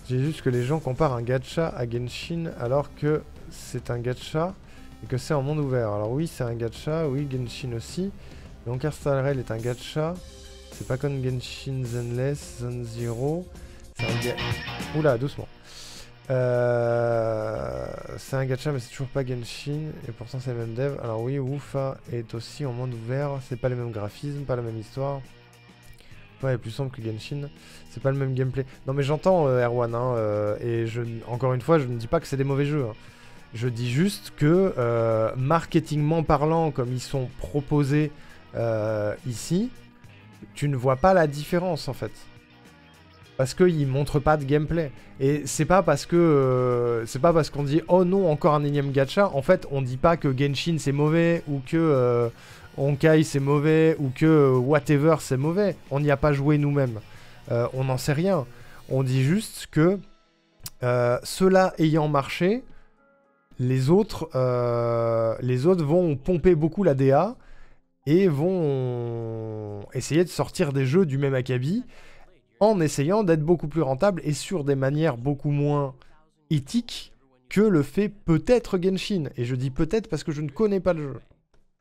J'ai juste que les gens comparent un gacha à Genshin alors que c'est un gacha et que c'est en monde ouvert. Alors oui, c'est un gacha, oui, Genshin aussi. Donc Star Rail est un gacha. C'est pas comme Genshin Zenless, Zone Zero. C'est un gacha... Oula, doucement. C'est un gacha mais c'est toujours pas Genshin et pourtant c'est le même dev. Alors oui, Wufa est aussi en monde ouvert, c'est pas les mêmes graphismes, pas la même histoire. Ouais, plus sombre que Genshin, c'est pas le même gameplay. Non mais j'entends Erwan, hein, et encore une fois je ne dis pas que c'est des mauvais jeux. Hein. Je dis juste que marketingment parlant, comme ils sont proposés ici, tu ne vois pas la différence en fait. Parce qu'ils montrent pas de gameplay. Et c'est pas parce que c'est pas parce qu'on dit oh non encore un énième gacha. En fait on dit pas que Genshin c'est mauvais ou que Honkai c'est mauvais ou que whatever c'est mauvais. On n'y a pas joué nous-mêmes. On n'en sait rien. On dit juste que cela ayant marché, les autres vont pomper beaucoup la DA et vont essayer de sortir des jeux du même acabit en essayant d'être beaucoup plus rentable et sur des manières beaucoup moins éthiques que le fait peut-être Genshin. Et je dis peut-être parce que je ne connais pas le jeu.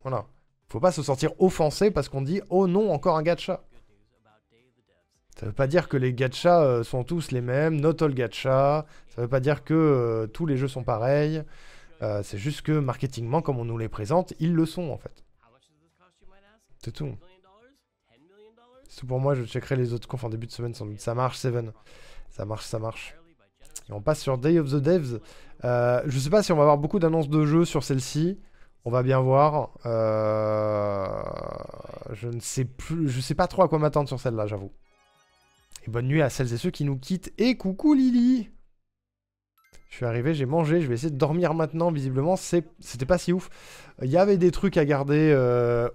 Voilà. Faut pas se sentir offensé parce qu'on dit « Oh non, encore un gacha ». Ça veut pas dire que les gachas sont tous les mêmes, not all gacha. Ça veut pas dire que tous les jeux sont pareils. C'est juste que marketingement, comme on nous les présente, ils le sont en fait. C'est tout. C'est tout pour moi, je checkerai les autres confs en début de semaine sans doute. Ça marche, Seven. Ça marche, ça marche. Et on passe sur Day of the Devs. Je sais pas si on va avoir beaucoup d'annonces de jeux sur celle-ci. On va bien voir. Je ne sais plus. Je sais pas trop à quoi m'attendre sur celle-là, j'avoue. Et bonne nuit à celles et ceux qui nous quittent. Et coucou Lily! Je suis arrivé, j'ai mangé, je vais essayer de dormir maintenant. Visiblement, c'était pas si ouf. Il y avait des trucs à garder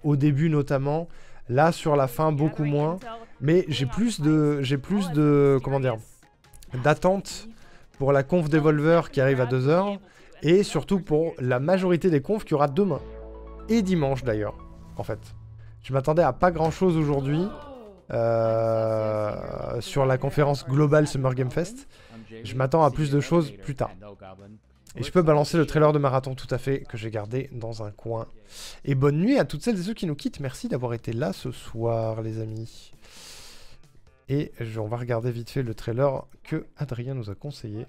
au début notamment. Là, sur la fin, beaucoup moins. Mais j'ai plus de comment dire, d'attente pour la conf Devolver qui arrive à 2h. Et surtout pour la majorité des confs qui aura demain. Et dimanche d'ailleurs, en fait. Je m'attendais à pas grand-chose aujourd'hui. Sur la conférence Global Summer Game Fest. Je m'attends à plus de choses plus tard. Et je peux balancer le trailer de Marathon tout à fait, que j'ai gardé dans un coin. Et bonne nuit à toutes celles et ceux qui nous quittent. Merci d'avoir été là ce soir, les amis. Et on va regarder vite fait le trailer que Adrien nous a conseillé.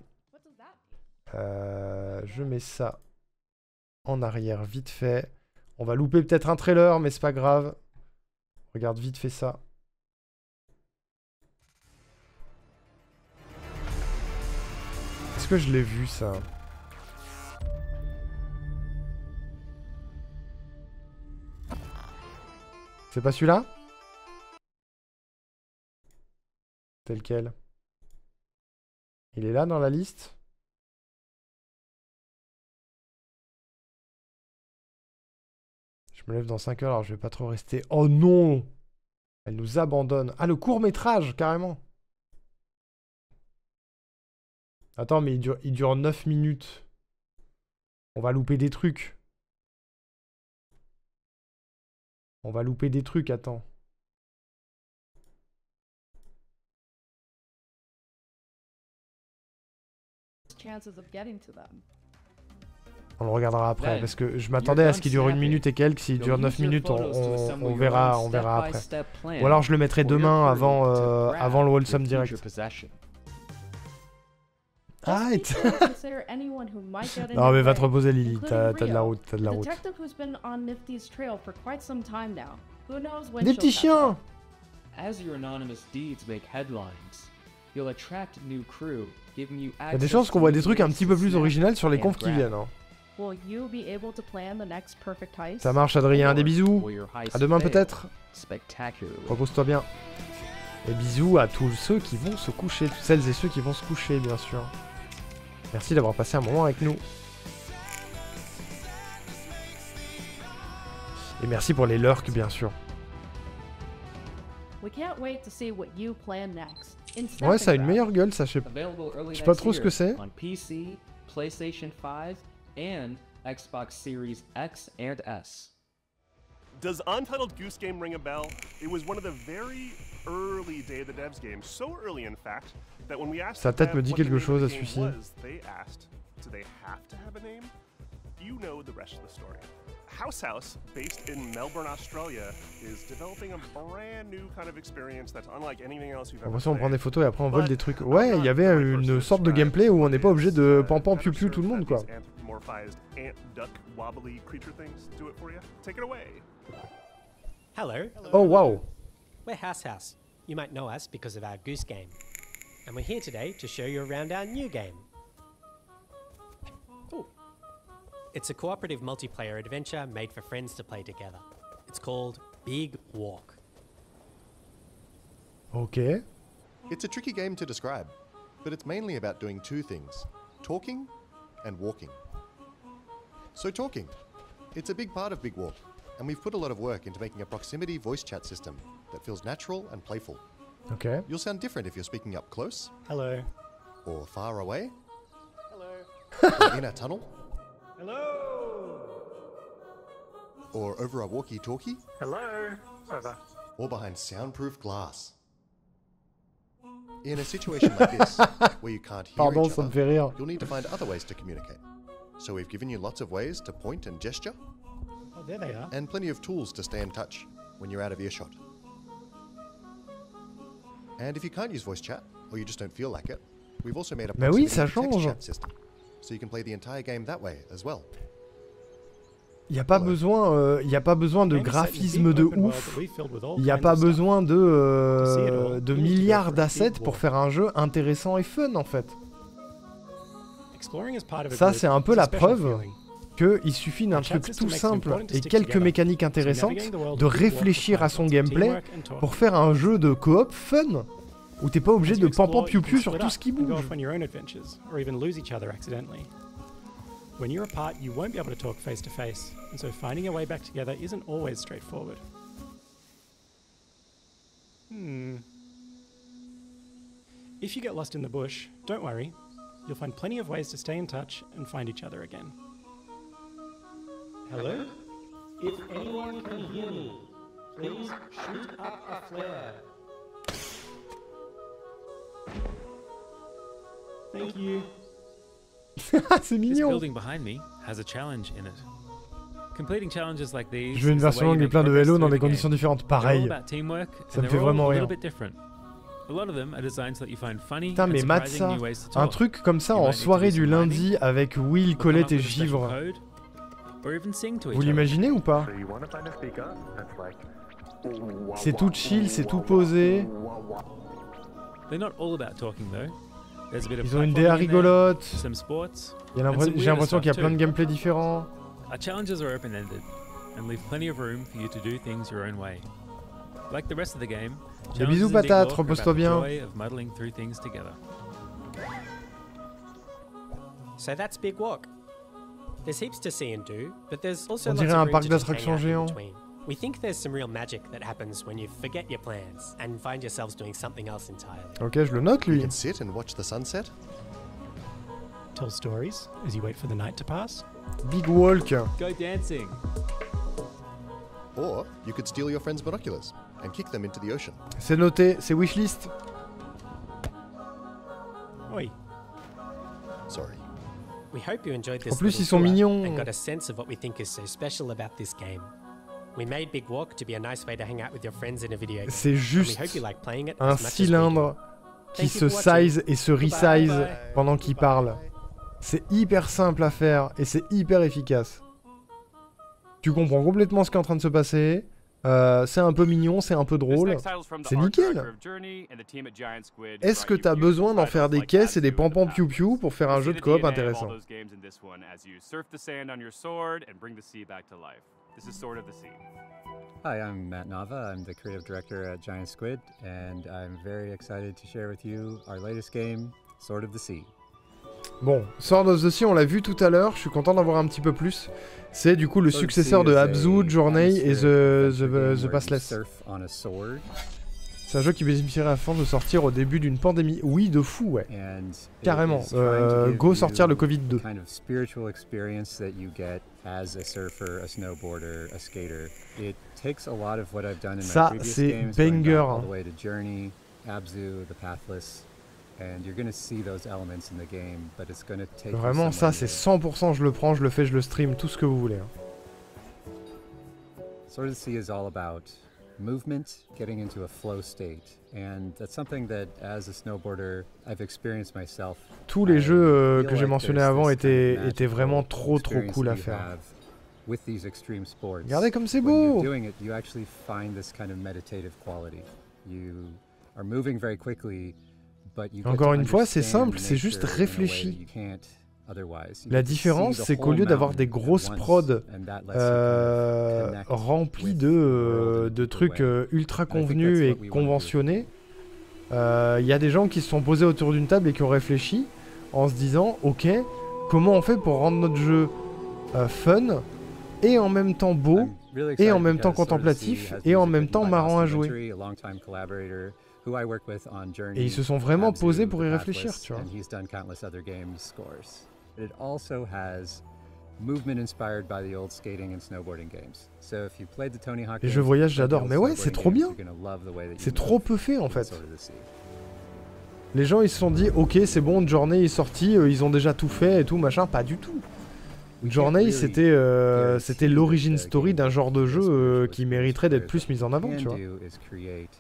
Je mets ça en arrière vite fait. On va louper peut-être un trailer, mais c'est pas grave. Regarde vite fait ça. Est-ce que je l'ai vu ça? C'est pas celui-là? Tel quel? Il est là dans la liste? Je me lève dans 5 heures, alors je vais pas trop rester. Oh non! Elle nous abandonne. Ah, le court-métrage, carrément! Attends, mais il dure 9 minutes. On va louper des trucs. On va louper des trucs, attends. On le regardera après, parce que je m'attendais à ce qu'il dure 1 minute et quelques. S'il dure 9 minutes, on verra après. Ou alors je le mettrai demain avant le Wholesome Direct. Arrête. Non mais va te reposer Lily, t'as de la route, Des petits chiens. Il y a des chances qu'on voit des trucs un petit peu plus originaux sur les confs qui viennent. Hein. Ça marche Adrien, des bisous. À demain peut-être. Repose-toi bien. Et bisous à tous ceux qui vont se coucher, toutes celles et ceux qui vont se coucher bien sûr. Merci d'avoir passé un moment avec nous. Et merci pour les lurks, bien sûr. Ouais, ça a une meilleure gueule, ça. Je sais pas trop ce que c'est. PC, PlayStation 5 and Xbox Series X and S. Does Untitled Goose Game ring a bell? It was one of the very early Day of the Devs games, so early in fact that when we asked Sa tête me them dit what the quelque name of chose the à game celui-ci. was, they asked, do they have to have a name? You know the rest of the story. House House, based in Melbourne, Australia, is developing a brand new kind of experience that's unlike anything else you've ever Après ça, on prend played. des photos et après on vole des trucs. Ouais, il y avait une sorte de gameplay où on n'est pas obligé de pampan piou piou tout le monde, quoi. Anthropomorphized ant, duck, wobbly creature things do it for you. Take it away. Hello. Oh, wow. We're House House. You might know us because of our Goose Game. And we're here today to show you around our new game. Ooh. It's a cooperative multiplayer adventure made for friends to play together. It's called Big Walk. Ok. It's a tricky game to describe, but it's mainly about doing two things, talking and walking. So talking, it's a big part of Big Walk, and we've put a lot of work into making a proximity voice chat system that feels natural and playful. Ok. You'll sound different if you're speaking up close Hello. or far away Hello. or in a tunnel Hello. or over a walkie-talkie Hello. Over. or behind soundproof glass. In a situation like this, where you can't hear Pardon, each ça me other, fait rire. you'll need to find other ways to communicate. So we've given you lots of ways to point and gesture, Oh, there they are. and plenty of tools to stay in touch when you're out of earshot. And if you can't use voice chat, or you just don't feel like it, we've also made a Mais oui, proximity ça text change. chat system, so you can play the entire game that way as well. Il n'y a pas besoin, y a pas besoin de graphisme de ouf. Il n'y a pas besoin de milliards d'assets pour faire un jeu intéressant et fun, en fait. Ça, c'est un peu la preuve qu'il suffit d'un truc tout simple et quelques mécaniques intéressantes, de réfléchir à son gameplay pour faire un jeu de coop fun, où t'es pas obligé de pampan piou piou sur tout ce qui bouge. When you're apart, you won't be able to talk face to face, and so finding a way back together isn't always straightforward. If you get lost in the bush, don't worry. You'll find plenty of ways to stay in touch and find each other again. Hello? If anyone can hear me, please shoot up a flare. Thank you. C'est This mignon. building behind me has a challenge in it. Completing challenges like these. Je veux une is the version way you longue et make plein de progress Hello dans through des the game. conditions différentes. They're all Pareil. about teamwork, Ça and me they're fait all vraiment a rire. little bit different. A lot of them are designed so that you find funny Putain, and mais mate surprising ça. new ways to Un talk. truc comme ça You en might need to soirée do du some lundi mining, avec Will, or come Colette up et with a special Givre. code, or even sing to each Vous other. l'imaginez ou pas? So you want to find a speaker that's like. C'est tout chill, c'est tout posé. They're not all about talking though. There's a bit of Ils ont une platforming DA in there, rigolote. some sports. J'ai l'impression qu'il y a plein de gameplay différents. Our challenges are open-ended and leave plenty of room for you to do things your own way. Like the rest of the game, Des bisous challenges in Big patates, Walk are repose-toi about the bien. joy of muddling through things together. So that's Big Walk. There's heaps to see and do, but there's also On lots dirait of un room parc to just hang d'attractions out in géant. between. We think there's some real magic that happens when you forget your plans and find yourselves doing something else entirely. Ok, je le note You lui. can sit and watch the sunset, Tell stories as you wait for the night to pass. Big Walk. Go dancing! or you could steal your friend's binoculars and kick them into the ocean. C'est noté, c'est wishlist. Oi. Sorry. We hope you enjoyed this En plus, little ils sont tour mignons. and got a sense of what we think is so special about this game. We made Big Walk to be a nice way to hang out with your friends in a video game. C'est And we juste hope you like playing it un as much as we do. cylindre qui Thank se you for watching. size et se resize pendant qu'il parle. C'est hyper simple à faire et c'est hyper efficace. Tu comprends complètement ce qui est en train de se passer. C'est un peu mignon, c'est un peu drôle. C'est nickel. Est-ce que t'as besoin d'en faire des caisses et des pampans piou-piou pour faire un jeu de coop intéressant? Hi, I'm Matt Nava. I'm the creative director at Giant Squid, and I'm very excited to share with you our latest game, Sword of the Sea. Bon, Sword of the Sea, on l'a vu tout à l'heure, je suis content d'en voir un petit peu plus. C'est du coup le Sword of the successeur Sea de is a Abzu, Journey et atmospheric adventure game The where you Pathless. surf on a sword, C'est un jeu qui bénéficierait afin de sortir au début d'une pandémie. Oui, de fou, ouais. and it Carrément. is trying to give Go sortir le you Covid 2. the kind of spiritual experience that you get as a surfer, a snowboarder, a skater. It takes a lot of what I've done in Ça, my previous c'est games, going banger, back all hein. the way to Journey, Abzu, The Pathless, and you're going to see those elements in the game, but it's going to take you Vraiment, ça, somewhere c'est new. 100%, je le prends, je le fais, je le stream, tout ce que vous voulez. Hein. Sword of the Sea is all about movement, getting into a flow state, and that's something that, as a snowboarder, I've experienced myself. Tous les I jeux feel que j'ai like mentionnés there's avant this étaient kind of vraiment magical trop cool à experience that you faire. have with these extreme sports. Regardez comme c'est When you're beau! doing it, you actually find this kind of meditative quality. You are moving very quickly, but you get Encore to une fois, c'est understand simple, c'est juste nature in a way réfléchi. that you can't otherwise. You La get to see différence, the c'est qu'au whole lieu d'avoir des mountain at grosses once, prods and that lets you kind of connect remplis with the world in a de deeper trucs way. ultra And I think convenus that's et what we wanna do. conventionnés, il y a des gens qui se sont posés autour d'une table et qui ont réfléchi en se disant « Ok, comment on fait pour rendre notre jeu fun et en même temps beau I'm really et excited en même temps because Sword of the Sea contemplatif has et en music même written temps by marrant à Austin jouer. Wintory, a longtime collaborator who I work with on Journey, Et ils se sont vraiment Abzu, posés pour y The réfléchir, Pathless, tu vois. and he's done countless other games scores. It also has movement inspired by the old skating and snowboarding games. So if you played the Tony Hawk Les games, jeux voyage, if you played the j'adore. old Mais ouais, c'est snowboarding trop games, bien. you're gonna love the way that you C'est trop move peu fait en in fait. Sword of the Sea. Les gens ils se sont dit ok c'est bon, Journey est sorti, ils ont déjà tout fait et tout machin, pas du tout. We can't Journey really c'était guarantee c'était that l'origin the story game d'un genre de will jeu be spiritual qui experience mériterait d'être for you. plus mis en avant, What tu you vois. can do is create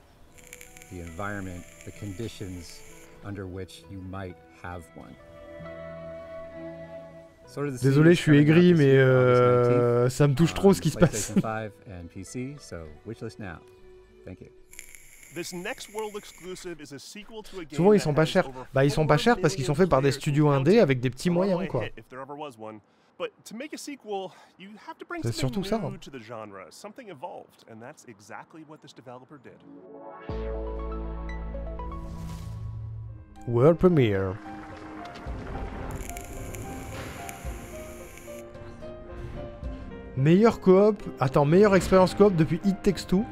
the environment, the conditions under which you might have one. Sword of the Sea Désolé, is je suis coming out aigri this mais year, August 19th, ça me touche trop on ce qui se passe. PlayStation 5 and PC, so wishlist now. Thank you. This next world exclusive is a sequel to a game Souvent ils that sont pas has chers. over Bah ils sont pas 4 chers parce qu'ils sont faits par des million studios players indés and avec des petits counting. A moyens runaway quoi. hit if there ever was one. But to make a sequel, you have to bring C'est something surtout ça, new hein. to the genre, something evolved, and that's exactly what this developer did. World Premiere. Meilleure coop. Attends, meilleure expérience coop depuis It Takes Two.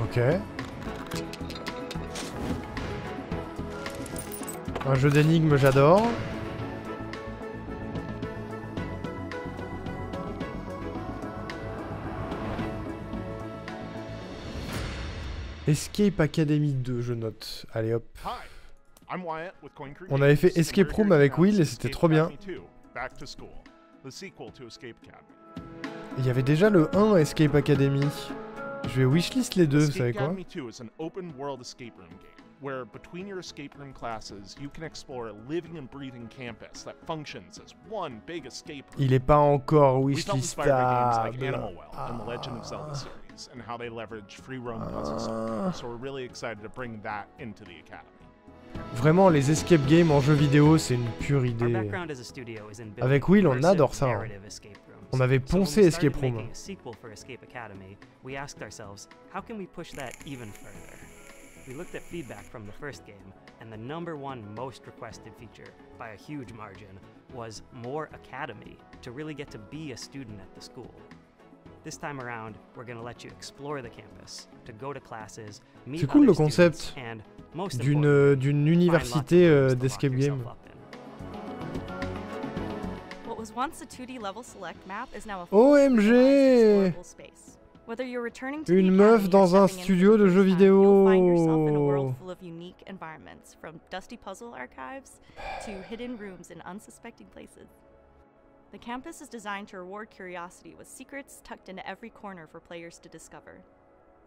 Ok. Un jeu d'énigmes, j'adore. Escape Academy 2, je note. Allez hop. Hi, I'm Wyatt with Coin Creek On avait fait Games, and Escape we're Room here to avec Will et announce c'était Escape trop bien. Academy 2, Back to School, the sequel to Escape Academy. Il y avait déjà le 1 Escape Academy. Je vais wishlist les deux, vous savez Escape quoi? Academy 2 is an open world escape room game where between your escape room classes you can explore a living and breathing campus that functions as one big escape room. Il est pas encore We felt inspired by games like wishlistable. Animal Well and the Legend of Zelda series and how they leverage free roam puzzle solving. So we're really excited to bring that into the academy. Vraiment, les escape games en jeu vidéo, c'est une pure Our idée. background as a studio is in building Avec Will, on immersive adore ça, hein. narrative escape rooms. On avait So when poncé we Escape started Room. making a sequel for Escape Academy, we asked ourselves, how can we push that even further? We looked at feedback from the first game, and the #1 most requested feature, by a huge margin, was more academy, to really get to be a student at the school. This time around, we're going to let you explore the campus, to go to classes, meet C'est cool other le concept students, and most d'une importantly, d'une find lots of université rooms to lock d'escape yourself game. up in. What was once a 2D level select map is now a OMG! explorable space. Whether you're returning to Une the meuf academy or dans un stepping in studio for the de jeux first time, you'll find yourself in a vidéo. world full of unique environments, from dusty puzzle archives to hidden rooms in unsuspecting places. The campus is designed to reward curiosity with secrets tucked into every corner for players to discover.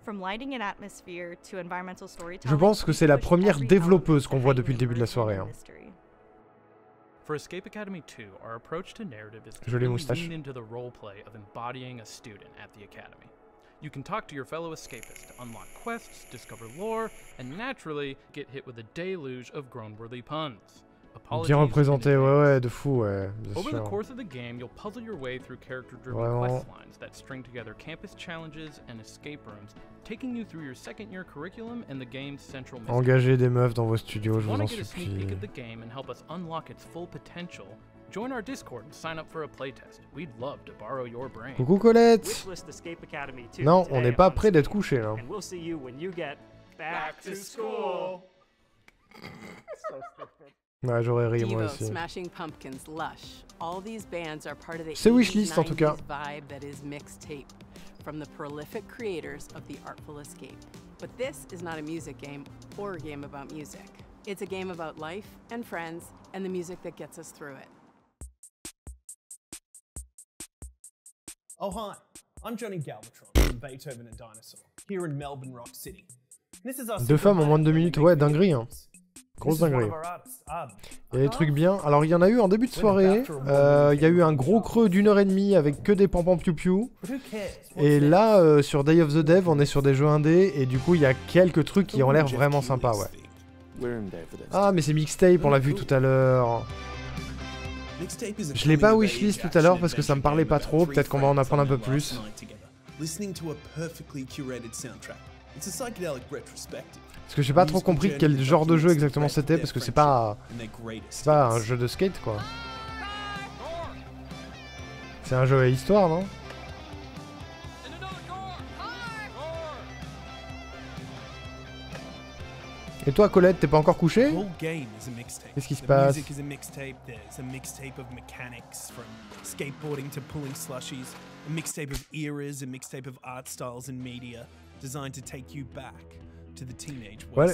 From lighting and atmosphere to environmental storytelling, Je pense que we c'est la push première every développeuse element qu'on to voit heighten depuis le début de la immersion soirée, and hein. mystery. For Escape Academy 2, our approach to narrative is to Jolie really moustache. lean into the roleplay of embodying a student at the academy. You can talk to your fellow escapists to unlock quests, discover lore, and naturally get hit with a deluge of groan-worthy puns. Apologies Bien in représenté, ouais, advance. ouais, de fou, ouais, bien Over the sûr. course of the game, you'll puzzle your way through character-driven Vraiment. quest lines that string together campus challenges and escape rooms, taking you through your second-year curriculum and the game's central mystery. Engagez des meufs dans vos studios, If je you vous want en to get a sneak supplie. peek at the game and help us unlock its full potential, Join our Discord and sign up for a playtest. We'd love to borrow your brain. Coucou Colette. Wishlist Escape Academy 2 Non, today on n'est pas on près d'être Steam. couché là. And we'll see you when you get back to school. Ouais, j'aurais ri moi Devo, aussi. Smashing Pumpkins, Lush. All these bands are part of the C'est 80s, wishlist, en tout cas. 90s vibe that is mixtape from the prolific creators of The Artful Escape. But this is not a music game or a game about music. It's a game about life and friends and the music that gets us through it. Oh hi, I'm Johnny Galvatron from Beethoven and Dinosaur, here in Melbourne Rock City. This is our Deux femmes en moins de 2 minutes, ouais, dinguerie. Hein. Grosse dinguerie. Il y a des trucs bien. Alors il y en a eu en début de soirée. Il y a eu un gros creux d'1h30 avec que des pam piou piou. Et là, sur Day of the Dev, on est sur des jeux indés. Et du coup, il y a quelques trucs qui ont l'air vraiment sympas, ouais. Ah, mais c'est Mixtape, on l'a vu tout à l'heure. Je l'ai pas wishlist tout à l'heure parce que ça me parlait pas trop. Peut-être qu'on va en apprendre un peu plus. Parce que j'ai pas trop compris quel genre de jeu exactement c'était, parce que c'est pas un jeu de skate quoi. C'est un jeu à histoire, non? Et toi Colette, t'es pas encore couché? Qu'est-ce qui se passe?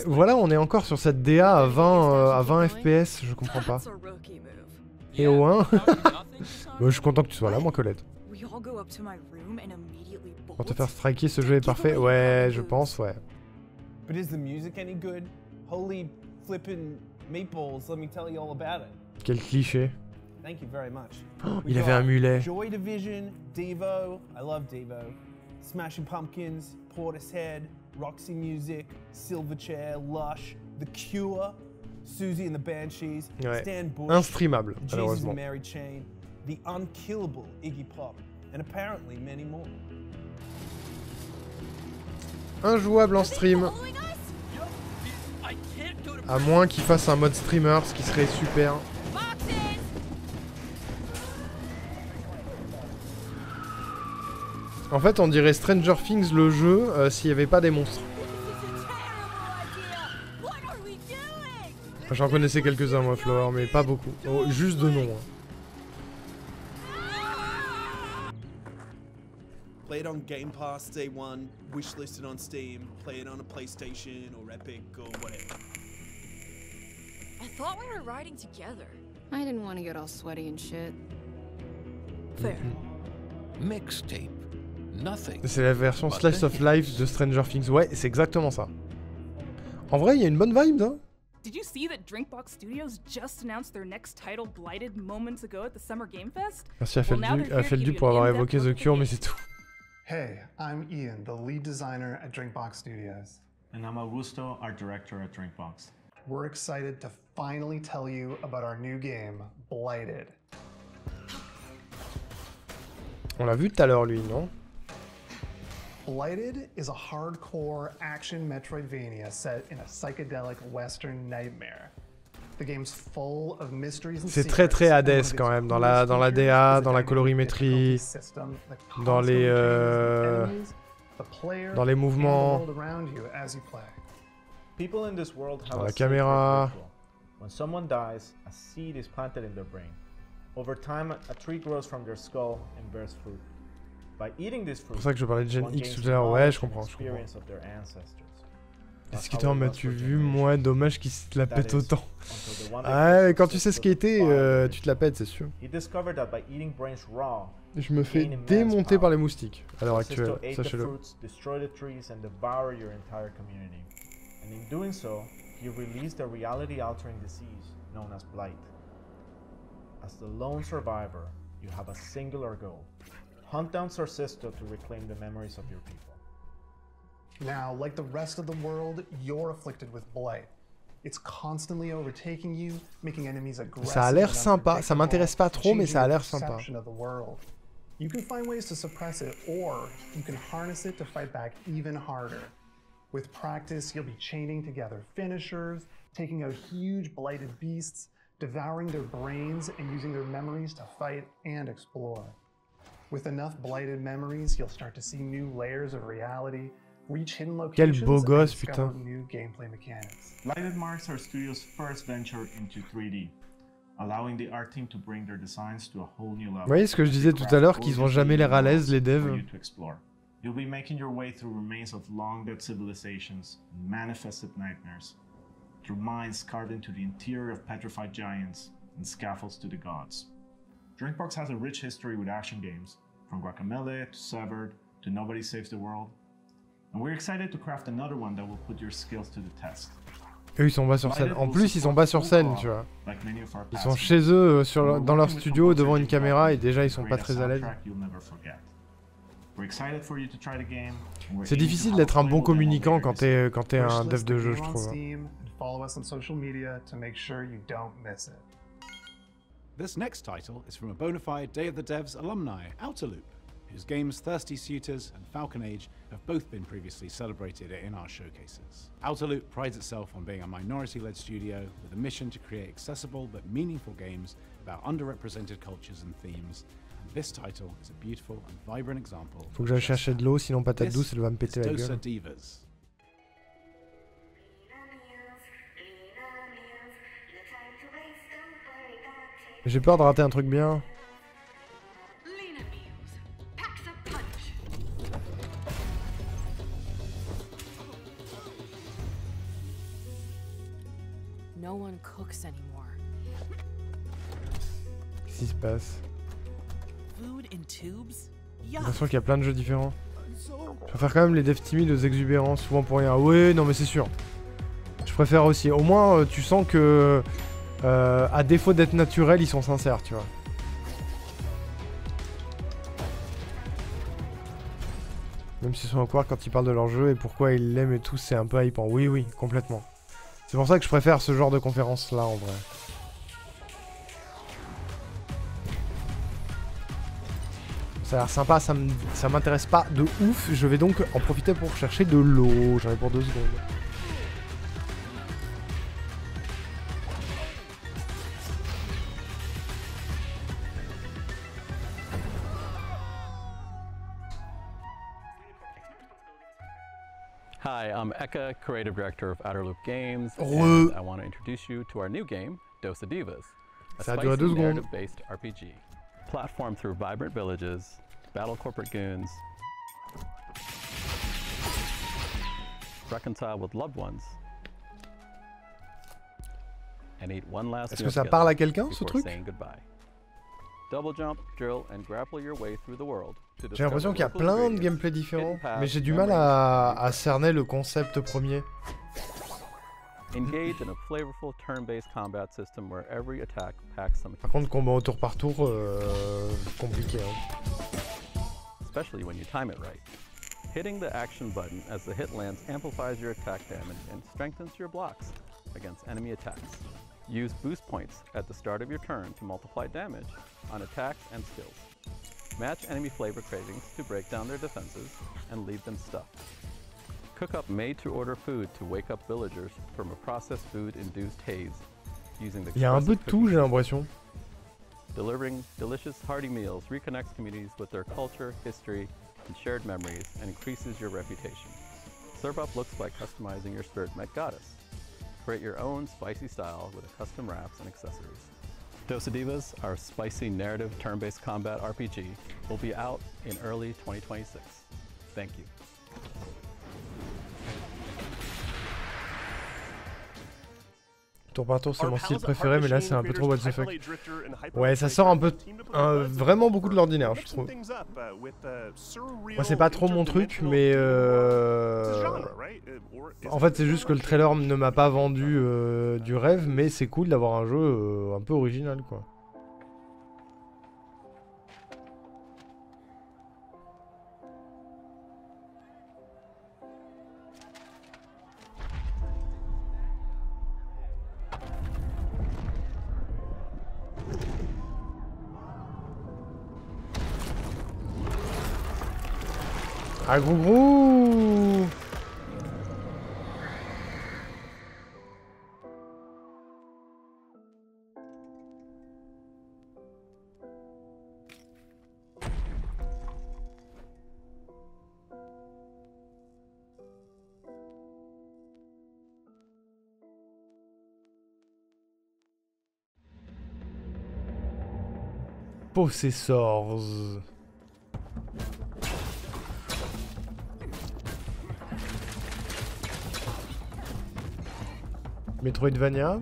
Voilà, on est encore sur cette DA à 20 FPS, je comprends pas. Et au 1 Je suis content que tu sois là, moi, Colette. Pour te faire striker, ce jeu est parfait. Ouais, je pense, ouais. But is the music any good? Holy flippin' meatballs, let me tell you all about it. Quel cliché. Thank you very much. Oh, il avait un mulet. Joy Division, Devo, I love Devo. Smashing Pumpkins, Portishead, Roxy Music, Silverchair, Lush, The Cure, Susie and the Banshees, Ouais. Stan Bush, Instreamable, Jesus malheureusement. and Mary Chain, The Unkillable Iggy Pop, and apparently many more. Injouable en stream. À moins qu'il fasse un mode streamer, ce qui serait super. En fait, on dirait Stranger Things le jeu s'il n'y avait pas des monstres. J'en connaissais quelques-uns moi, Flower, mais pas beaucoup. Oh, juste de nom. Hein. Play it on Game Pass day one, wishlisted on Steam, play it on a PlayStation or Epic or whatever. I thought we were riding together. I didn't want to get all sweaty and shit. Fair. Mixtape. Nothing. C'est la version Slice of Life de Stranger Things. Ouais, c'est exactement ça. En vrai, il y a une bonne vibe, hein. Did you see that Drinkbox Studios just announced their next title, Blighted, moments ago at the Summer Game Fest? Merci à Feldu pour avoir évoqué The Cure, mais c'est tout. Hey, I'm Ian, the lead designer at Drinkbox Studios. And I'm Augusto, art director at Drinkbox. We're excited to finally tell you about our new game, Blighted. On l'a vu tout à l'heure, lui, non? Blighted is a hardcore action Metroidvania set in a psychedelic western nightmare. The game's full of mysteries and C'est très très Hades quand même, dans la DA, dans la colorimétrie, dans les mouvements, People in this world have dans a la sacred caméra. ritual. When someone dies, a seed is planted in their brain. Over time, a tree grows from their skull and bears fruit. By eating this fruit, C'est pour ça que je parlais de Gen one X gains tout à l'heure. Ouais, knowledge je comprends, and je comprends. experience of their ancestors. Est-ce que m'as-tu vu, moi? Dommage qu'il se la pète autant. Ah, quand tu sais skater, tu te la pètes, c'est sûr. He discovered that by eating brains raw, Je me you fais gain immense démonter power. par les moustiques à l'heure Consists to actuelle, eat the sachez-le. fruits, destroy the trees, and devour your entire community. And in doing so, you release the reality-altering disease known as blight. As the lone survivor, you have a singular goal: hunt down Sorcisto to reclaim the memories of your people. Now, like the rest of the world, you're afflicted with blight. It's constantly overtaking you, making enemies aggressive. Ça a l'air and sympa, ça m'intéresse pas trop, mais ça a l'air sympa. perception of the world. You can find ways to suppress it, or you can harness it to fight back even harder. With practice, you'll be chaining together finishers, taking out huge blighted beasts, devouring their brains and using their memories to fight and explore. With enough blighted memories, you'll start to see new layers of reality, reach hidden Quel locations, beau gosse, and discover putain. new gameplay mechanics. Blighted marks our studio's first venture into 3D, allowing the art team to bring their designs to a whole new level. Vous voyez ce que je disais tout à l'heure, qu'ils ont jamais l'air à l'aise, les devs. For you to explore. You'll be making your way through remains of long-dead civilizations, manifested nightmares, through mines carved into the interior of petrified giants, and scaffolds to the gods. Drinkbox has a rich history with action games, from Guacamelee to Severed to Nobody Saves the World, and we're excited to craft another one that will put your skills to the test. Eux ils sont pas sur scène. En plus ils sont pas sur scène, tu vois. Ils sont chez eux dans leur studio devant une caméra et déjà ils sont pas très à l'aise. C'est difficile d'être un bon communicant quand t'es un dev de jeu, je trouve. This next title is from a bona fide Day of the Devs alumni, Outerloop, whose games Thirsty Suitors and Falcon Age have both been previously celebrated in our showcases. Outerloop prides itself on being a minority-led studio with a mission to create accessible but meaningful games about underrepresented cultures and themes, and this title is a beautiful and vibrant example. Faut que j'aille chercher de l'eau, sinon patate douce elle va me péter la Dosa gueule. Divas. J'ai peur de rater un truc bien. No one cooks anymore. Qu'est-ce qui se passe? Food in tubes? J'ai l'impression qu'il y a plein de jeux différents. Je préfère quand même les devs timides aux exubérants, souvent pour rien. Ouais, non mais c'est sûr. Je préfère aussi. Au moins, tu sens que... à défaut d'être naturel, ils sont sincères, tu vois. Même s'ils sont au courant quand ils parlent de leur jeu et pourquoi ils l'aiment et tout, c'est un peu hypant. Oui, oui, complètement. C'est pour ça que je préfère ce genre de conférence-là, en vrai. Ça a l'air sympa, ça m'intéresse pas de ouf. Je vais donc en profiter pour chercher de l'eau. J'en ai pour 2 secondes. Hi, I'm Eka, Creative Director of Outerloop Games, Heureux. and I want to introduce you to our new game, Dosa Divas, a Ça a duré 2 spicy secondes. narrative-based RPG. Platform through vibrant villages, battle corporate goons, reconcile with loved ones, and eat one last Est-ce meal que ça together parle à quelqu'un, ce before truc? saying goodbye. Double jump, drill, and grapple your way through the world to J'ai l'impression qu'il y a discover plein de local gameplay ingredients, différents, hidden paths, mais j'ai du mal à cerner le concept premier. Engage in a flavorful turn-based combat system where every attack packs some Par contre, combat au tour par tour, compliqué. Hein. especially when you time it right. Hitting the action button as the hit lands amplifies your attack damage and strengthens your blocks against enemy attacks. Use boost points at the start of your turn to multiply damage on attacks and skills. Match enemy flavor cravings to break down their defenses and leave them stuffed. Cook up made-to-order food to wake up villagers from a processed food-induced haze using the Il y a un peu de tout, j'ai l'impression. Delivering delicious, hearty meals reconnects communities with their culture, history, and shared memories, and increases your reputation. Serve up looks like customizing your spirit met goddess. Create your own spicy style with custom wraps and accessories. Dosa Divas, our spicy narrative turn-based combat RPG, will be out in early 2026. Thank you. Tour par tour, c'est mon style préféré, mais là c'est un peu trop what the fuck. Ouais, ça sort un peu, vraiment beaucoup de l'ordinaire, je trouve. Moi, c'est pas trop mon truc, mais en fait, c'est juste que le trailer ne m'a pas vendu du rêve, mais c'est cool d'avoir un jeu un peu original, quoi. Ah gros gros. Possessors. Metroidvania.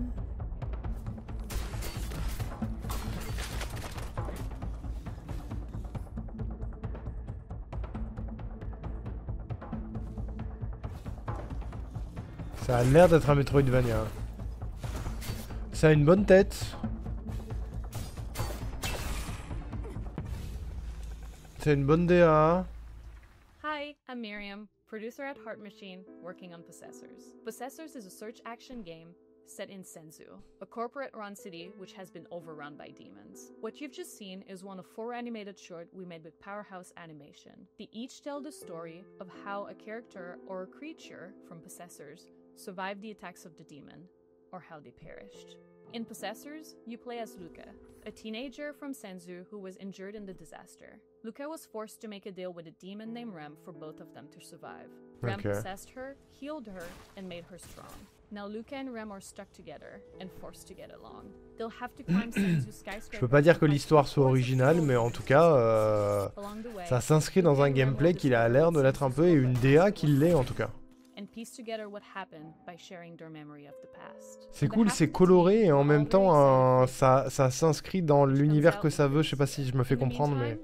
Ça a l'air d'être un Metroidvania. Ça a une bonne tête. C'est une bonne DA. Hi, I'm Miriam, producer at Heart Machine, working on Possessors. Possessors is a search action game set in Senzu, a corporate-run city which has been overrun by demons. What you've just seen is one of 4 animated shorts we made with Powerhouse Animation. They each tell the story of how a character or a creature from Possessors survived the attacks of the demon, or how they perished. In Possessors, you play as Luca, a teenager from Senzu who was injured in the disaster. Luca was forced to make a deal with a demon named Rem for both of them to survive. Rem possessed her, healed her, and made her strong. Now Luca and Rem are stuck together and forced to get along. They'll have to climb Senzu skyscraper. Je peux pas dire que l'histoire soit originale, mais en tout cas, ça s'inscrit dans un gameplay qui a l'air de l'être un peu et une DA qui l'est en tout cas. C'est cool, c'est coloré et en même temps ça s'inscrit dans l'univers que ça veut. Je sais pas si je me fais comprendre, mais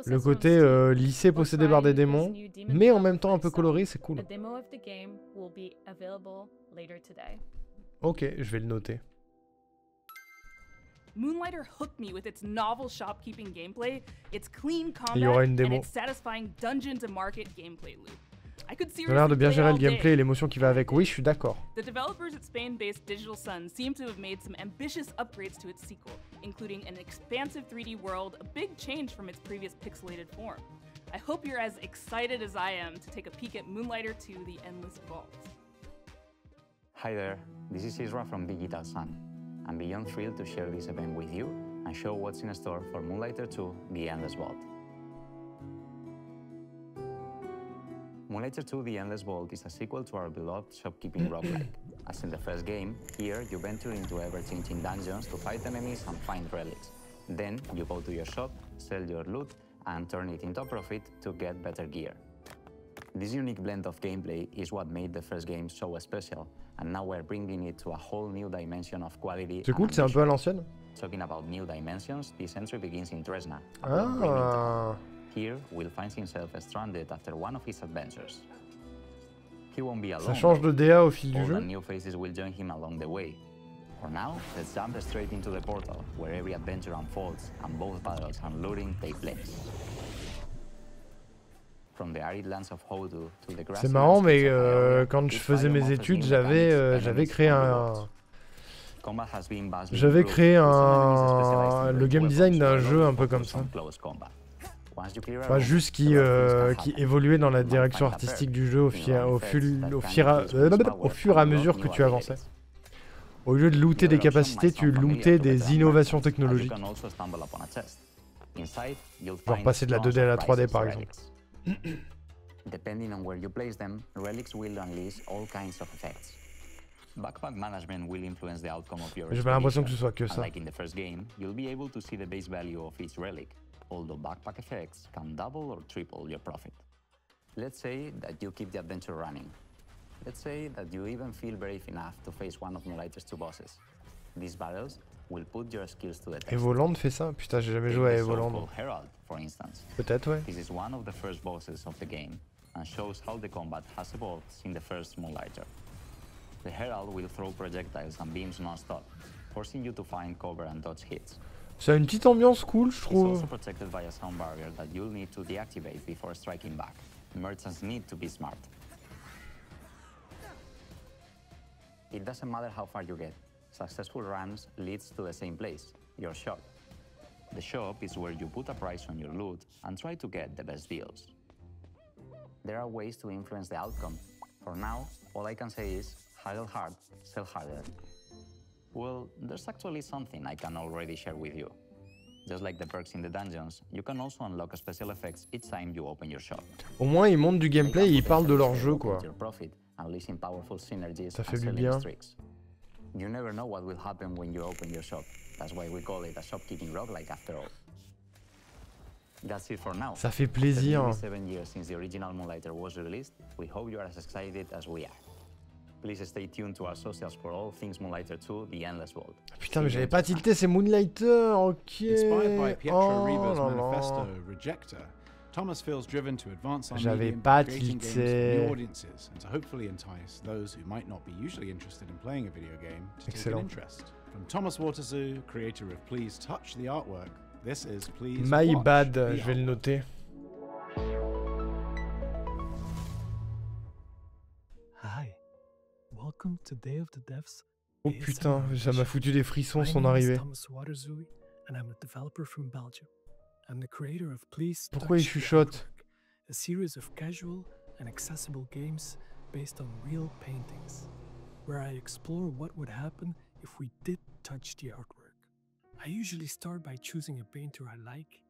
le côté lycée possédé par des démons, mais en même temps un peu coloré, c'est cool. Ok, je vais le noter. Moonlighter hooked me with its novel shopkeeping gameplay, its clean Il y aura combat, une and démo. its satisfying dungeon to market gameplay loop. I could Ça a l'air de bien seriously gérer play le all gameplay day. et l'émotion qui va avec. Oui, je suis d'accord. The developers at Spain-based Digital Sun seem to have made some ambitious upgrades to its sequel, including an expansive 3D world, a big change from its previous pixelated form. I hope you're as excited as I am to take a peek at Moonlighter 2: The Endless Vault. Hi there, this is Isra from Digital Sun. I'm beyond thrilled to share this event with you and show what's in store for Moonlighter 2: The Endless Vault. Moonlighter 2: The Endless Vault is a sequel to our beloved shopkeeping roguelike. As in the first game, here you venture into ever-changing dungeons to fight enemies and find relics. Then you go to your shop, sell your loot, and turn it into a profit to get better gear. This unique blend of gameplay is what made the first game so special, and now we're bringing it to a whole new dimension of quality. C'est cool, c'est un peu à l'ancienne. Talking about new dimensions, this entry begins in Tresna. Ah. Here, Will finds himself stranded after one of his adventures. He won't be alone. Ça change de DA au fil du All jeu. the new faces will join him along the way. For now, let's jump straight into the portal, where every adventure unfolds and both battles and looting take place. From the arid lands of Hodu to the grassy C'est marrant, mais landscapes of Ioria, quand je each faisais mes biome offers études, new j'avais mechanics, j'avais enemies, créé and un rewards. Combat has been vastly j'avais improved, créé with some enemies specialized in le great game weapons design d'un while jeu others un peu comme focus ça. on close combat. Once you clear a Enfin, room, juste qui several things can happen. évoluait dans la You might direction find a artistique perk, du jeu au new fur et effects that au can fur increase boost power au fur et à and mesure unlock que new tu avançais. abilities. Au lieu de looter des Another option capacités, might tu sound familiar lootais to des veteran innovations merchants, as you technologiques. can also stumble upon a chest. Inside, you'll Genre find passer de la tons 2D à la of 3D priceless par exemple. relics. Depending on where you place them, relics will unleash all kinds of effects. Backpack management will influence the outcome of your J'ai pas l'impression que ce expedition. soit que ça. Unlike in the first game, you'll be able to see the base value of each relic, although backpack effects can double or triple your profit. Let's say that you keep the adventure running. Let's say that you even feel brave enough to face one of Moonlighter's 2 bosses. These battles will put your skills to the test. Evoland fait ça? Putain, j'ai jamais Take joué à the Evoland. so-called Herald, for instance. Peut-être, ouais. This is one of the first bosses of the game and shows how the combat has evolved since the first Moonlighter. The Herald will throw projectiles and beams non-stop, forcing you to find cover and dodge hits. Ça a une petite ambiance cool, je It's trouve. also protected by a sound barrier that you'll need to deactivate before striking back. Merchants need to be smart. It doesn't matter how far you get. Successful runs leads to the same place, your shop. The shop is where you put a price on your loot and try to get the best deals. There are ways to influence the outcome. For now, all I can say is, haggle hard, sell harder. Well, there's actually something I can already share with you. Just like the perks in the dungeons, you can also unlock special effects each time you open your shop. Au moins, ils montrent du gameplay et ils parlent de leur jeu, quoi. Your profit, unleashing powerful synergies Ça and fait du selling bien. streaks. You never know what will happen when you open your shop. That's why we call it a shopkeeping roguelike after all. That's it for now. Ça fait plaisir. After 7 years since the original Moonlighter was released, we hope you are as excited as we are. Please stay tuned to our socials for all things Moonlighter 2, The Endless World. Putain, mais j'avais pas tilté, c'est Moonlighter, ok. Inspired by Pietro Riva's là là. manifesto Rejector, Thomas feels driven to advance our J'avais medium pas by creating games tilté. for new audiences and to hopefully entice those who might not be usually interested in playing a video game to take an Excellent. interest. From Thomas Waterzoo, creator of Please Touch the Artwork, this is Please My Watch bad, the je vais le Artwork. noter. Hi, welcome to Day of the Devs. Oh putain, ça m'a foutu des frissons son My name is arrivée. Thomas Waterzoo, and I'm a developer from Belgium. I'm the creator of Please Pourquoi il Touch the chuchote? Artwork, a series of casual and accessible games based on real paintings, where I explore what would happen if we did touch the artwork. I usually start by choosing a painter I like,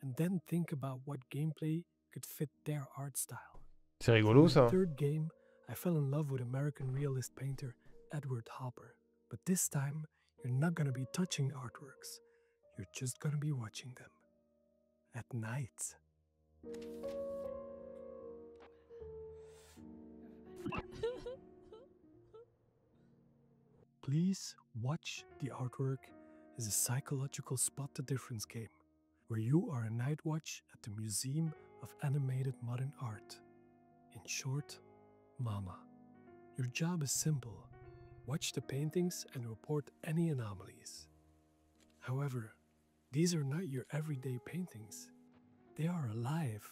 and then think about what gameplay could fit their art style. C'est rigolo For ça. my third game, I fell in love with American realist painter Edward Hopper. But this time, you're not gonna be touching artworks. You're just gonna be watching them. At night. Please Watch the Artwork is a psychological spot the difference game, where you are a night watch at the Museum of Animated Modern Art. In short, MAMA. Your job is simple. Watch the paintings and report any anomalies. However, these are not your everyday paintings. They are alive,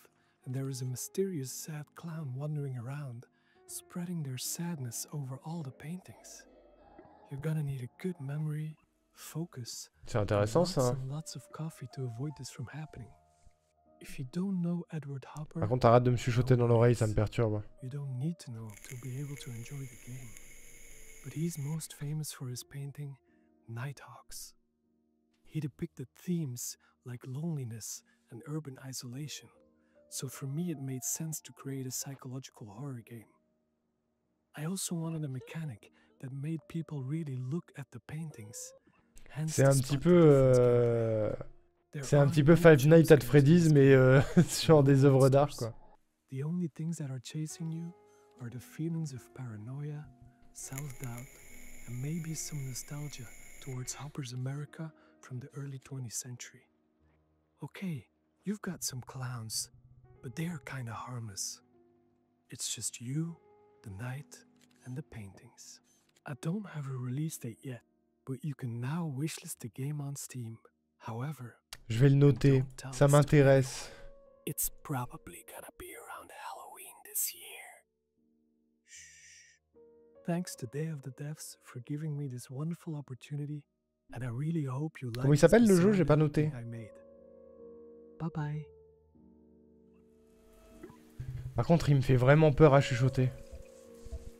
and there is a mysterious sad clown wandering around, spreading their sadness over all the paintings. You're gonna need a good memory, focus, C'est intéressant and ça. lots hein. and lots of coffee to avoid this from happening. If you don't know Edward Hopper, Par contre, arrête de me chuchoter dans l'oreille, ça me perturbe. you don't need to know to be able to enjoy the game. But he's most famous for his painting, Nighthawks. He depicted themes like loneliness and urban isolation, so for me it made sense to create a psychological horror game. I also wanted a mechanic that made people really look at the paintings. Hence C'est the un spot petit the peu. difference game. C'est un petit peu Five Nights at Freddy's, mais sur des œuvres d'art quoi. The only things that are chasing you are the feelings of paranoia, self-doubt, and maybe some nostalgia towards Hopper's America from the early 20th century. Okay, you've got some clowns, but they are kinda harmless. It's just you, the night, and the paintings. I don't have a release date yet, but you can now wishlist the game on Steam. However, Je vais le noter, ça m'intéresse. it's probably gonna be around Halloween this year. Shh. Thanks to Day of the Devs for giving me this wonderful opportunity, and I really hope you like Comment il s'appelle le jeu? J'ai pas noté. I made. Bye bye. Par contre, il me fait vraiment peur à chuchoter.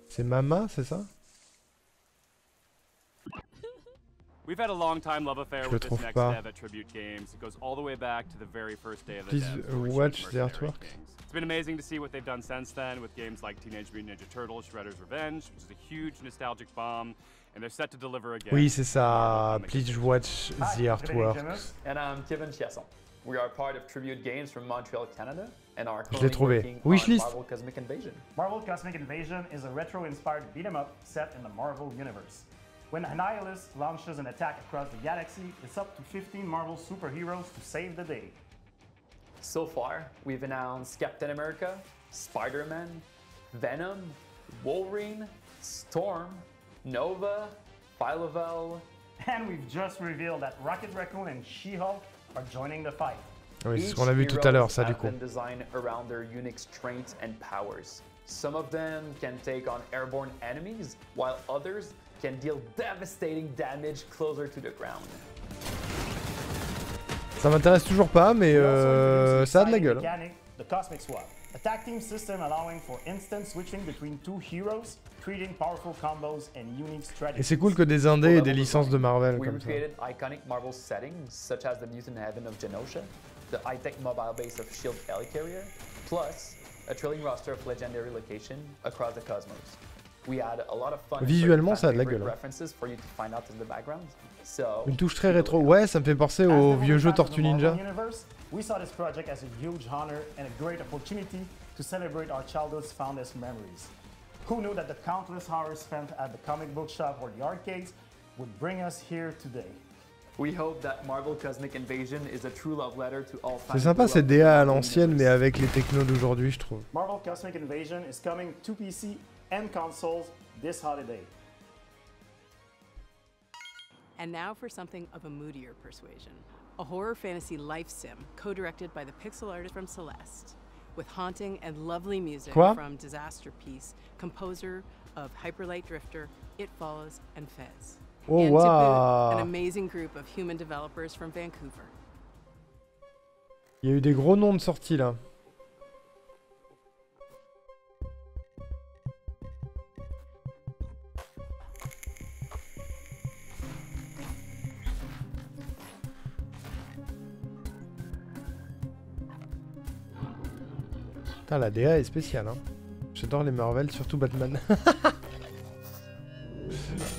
C'est Mama, c'est ça? We've had a long time love affair Je le with this trouve next pas. dev at Tribute Games. It goes all the way back to the very first day of the Please devs who were watch shooting the Mercenary artwork. Kings. It's been amazing to see what they've done since then with games like Teenage Mutant Ninja Turtles: Shredder's Revenge, which is a huge nostalgic bomb, and they're set to deliver again. Oui, c'est ça. Please watch the artwork. And I'm Kevin Chiasson. We are part of Tribute Games from Montreal, Canada, and are Je l'ai currently trouvé. working Wishlist. on Marvel Cosmic Invasion. Marvel Cosmic Invasion is a retro-inspired beat-em-up set in the Marvel Universe. When Annihilus launches an attack across the galaxy, it's up to 15 Marvel superheroes to save the day. So far, we've announced Captain America, Spider-Man, Venom, Wolverine, Storm, Nova, Phyla-Vell, And we've just revealed that Rocket Raccoon and She-Hulk are joining the fight. Ah oui, c'est ce Each qu'on a vu tout à l'heure, ça du heroes coup. have been designed around their unique strengths and powers. Some of them can take on airborne enemies, while others can deal devastating damage closer to the ground. Ça m'intéresse toujours pas, mais ça a de la gueule. Mechanic, the Cosmic Swap, a tag team system allowing for instant switching between two heroes, creating powerful combos and unique strategies. Et c'est cool que des indés et des licences de Marvel We comme ça. recreated iconic Marvel settings such as the Mutant Heaven of Genosha, the high-tech mobile base of S.H.I.E.L.D. Helicarrier, plus a thrilling roster of legendary locations across the cosmos. We had a lot of fun Visuellement, ça a de la gueule. references for you to find out in the background. So, une touche très rétro. Ouais, ça me fait penser au vieux jeu Tortue Ninja. We saw this project as a huge honor and a great opportunity to celebrate our childhood's fondest memories. Who knew that the countless hours spent at the comic book shop or the arcades would bring us here today? We hope that Marvel Cosmic Invasion is a true love letter to all fans. C'est sympa cette DA à l'ancienne, mais avec les technos d'aujourd'hui, je trouve. Marvel Cosmic Invasion is coming to PC and consoles this holiday. And now for something of a moodier persuasion. A horror fantasy life sim, co-directed by the pixel artist from Celeste, with haunting and lovely music from Disaster Piece, composer of Hyper Light Drifter, It Follows, and Fez. Oh, and wow. to boot, an amazing group of human developers from Vancouver. Il y a eu des gros noms de sortie là. Putain, la DA est spéciale, hein. J'adore les Marvel, surtout Batman.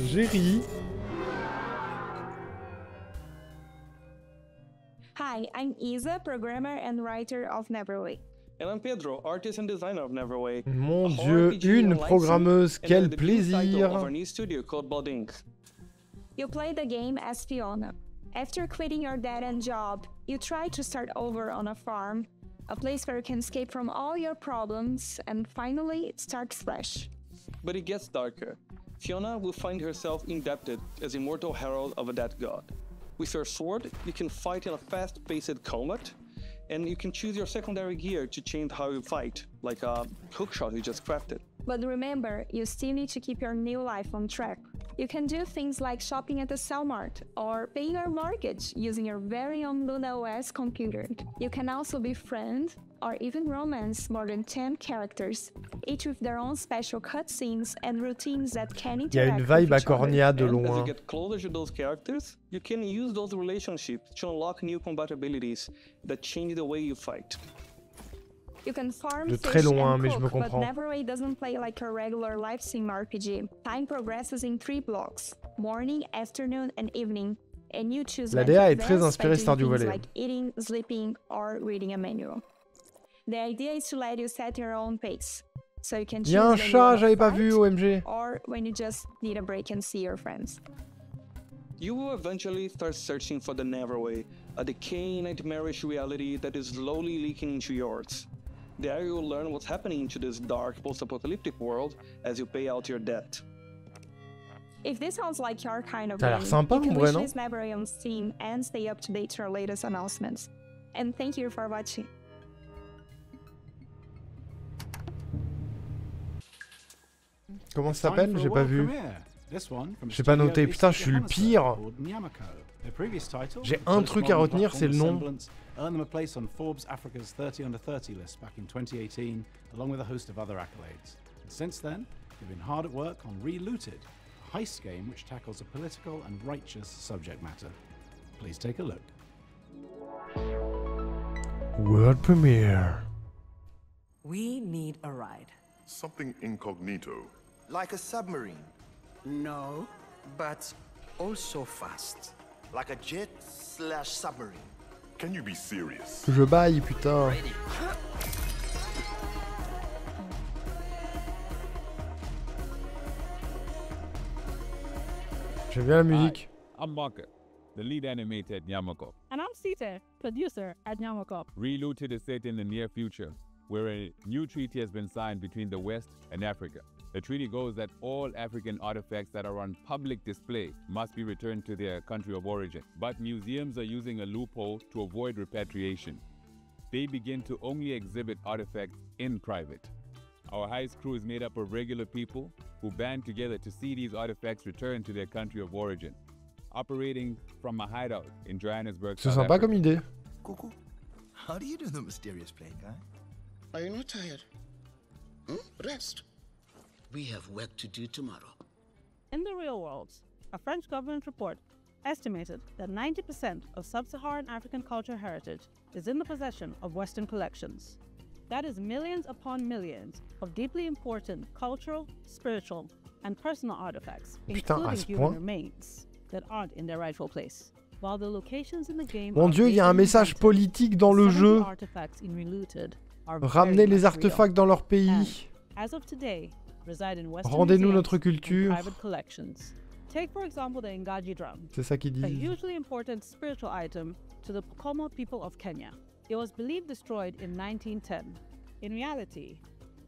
J'ai ri. Hi, I'm Isa, programmer and writer of Neverway. And I'm Pedro, artist and designer of Neverway. Mon Dieu, une programmeuse, quel plaisir. You play the game as Fiona. After quitting your dead-end job, you try to start over on a farm, a place where you can escape from all your problems and finally start fresh. But it gets darker. Fiona will find herself indebted as immortal herald of a dead god. With your sword, you can fight in a fast-paced combat, and you can choose your secondary gear to change how you fight, like a hookshot you just crafted. But remember, you still need to keep your new life on track. You can do things like shopping at the Cellmart or paying your mortgage using your very own Luna OS computer. You can also befriend or even romance more than 10 characters, each with their own special cutscenes and routines that can interact. Il y a une vibe à Cornia de loin. As you get closer to those characters, you can use those relationships to unlock new compatibilities that change the way you fight. You can farm, de fish, très loin, and mais cook, je me but comprends. Neverway doesn't play like a regular life sim RPG. Time progresses in 3 blocks: morning, afternoon, and evening. And you choose La when to DA est très advance by inspirée doing Stardew things Valley. like eating, sleeping, or reading a manual. The idea is to let you set your own pace, so you can choose Il y a un when you chat, wanna j'avais pas fight, vu, OMG. or when you just need a break and see your friends. You will eventually start searching for the Neverway, a decaying nightmarish reality that is slowly leaking into yours. There you will learn what's happening to this dark post-apocalyptic world as you pay out your debt. If this sounds like your kind of Ça a l'air game, sympa, you can en vrai, non? wishlist Neverway on Steam and stay up to date to our latest announcements. And thank you for watching. Comment ça s'appelle? J'ai pas vu. J'ai J'ai pas noté. Putain, je suis le pire. J'ai un truc à retenir, c'est le nom. Earned them a place on Forbes Africa's 30 under 30 list back in 2018, along with a host of other accolades. And since then, they've been hard at work on Relooted, a heist game which tackles a political and righteous subject matter. Please take a look. World premiere. We need a ride. Something incognito. Like a submarine? No, but also fast. Like a jet/submarine? Can you be serious? Je baille, putain. J'aime bien la musique. I'm Maka, the lead animator at Nyamako. And I'm Sita, producer at Nyamako. Relooted is set in the near future, where a new treaty has been signed between the West and Africa. The treaty goes that all African artifacts that are on public display must be returned to their country of origin. But museums are using a loophole to avoid repatriation. They begin to only exhibit artifacts in private. Our heist crew is made up of regular people who band together to see these artifacts returned to their country of origin, operating from a hideout in Johannesburg, C'est South sympa Africa. comme idée. Cuckoo, how do you do the mysterious plague, huh? Are you not tired? Rest. We have work to do tomorrow. In the real world, a French government report estimated that 90% of sub-Saharan African cultural heritage is in the possession of Western collections. That is millions upon millions of deeply important cultural, spiritual, and personal artifacts, including human remains, that aren't in their rightful place. While the locations in the game Mon Dieu, il y a un message politique dans le jeu. Ramenez les artefacts dans leur pays. Rendez-nous notre culture. Take for example the Ngaji drum. C'est ça qu'ils disent. A hugely important spiritual item to the Pokomo people of Kenya. It was believed destroyed in 1910. In reality,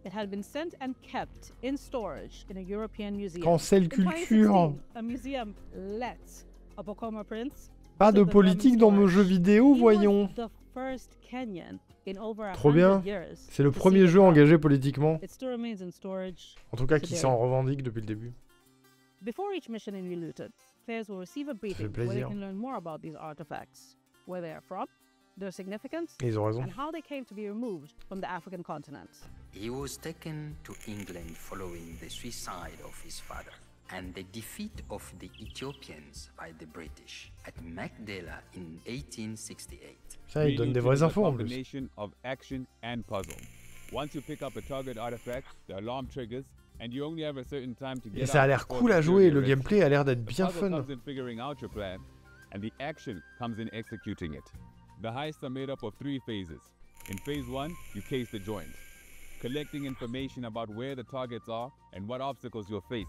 it had been sent and kept in storage in a European museum. Cancel culture. A museum let a Pokomo prince. Pas de politique dans mon jeu vidéo, voyons. The first Kenyan in over Trop bien. C'est le premier jeu engagé politiquement. It still remains in storage. En tout cas, qui s'en revendique depuis le début. Before each mission in Reluted, players will receive a briefing where they can learn more about these artifacts, where they are from, their significance, Ils ont raison. and how they came to be removed from the African continent. He was taken to England following the suicide of his father and the defeat of the Ethiopians by the British at Magdala in 1868. Ça, il donne des vraies infos en plus. Combination of action and puzzle. Once you pick up a target artifact, the alarm triggers. And you only have a certain time to get Et ça a l'air cool à jouer, le gameplay a l'air d'être bien fun. Comes in figuring out your plan, and the action comes in executing it. The heists are made up of 3 phases. In phase 1, you case the joint, collecting information about where the targets are and what obstacles you'll face.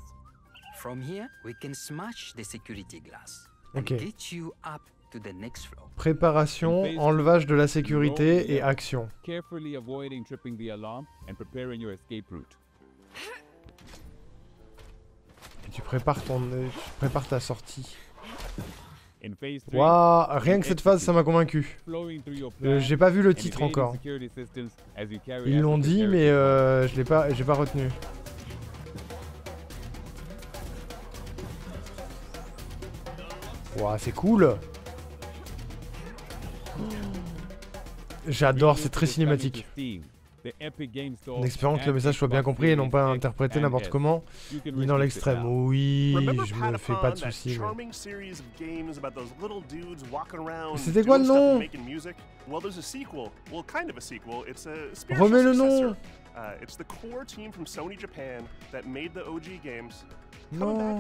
From here, we can smash the security glass and get you up to the next floor. Préparation, enlevage de la sécurité et action. Carefully avoiding tripping the alarm and preparing your escape route. Et tu prépares ta sortie. Waouh, rien que cette phase, ça m'a convaincu. J'ai pas vu le titre encore. Ils l'ont dit, mais j'ai pas retenu. Waouh, c'est cool. J'adore, c'est très cinématique. En espérant que le message soit bien compris et non pas interprété n'importe comment, ni dans l'extrême. Oui, je me fais pas de soucis. C'était quoi le nom? Remets le nom. Non.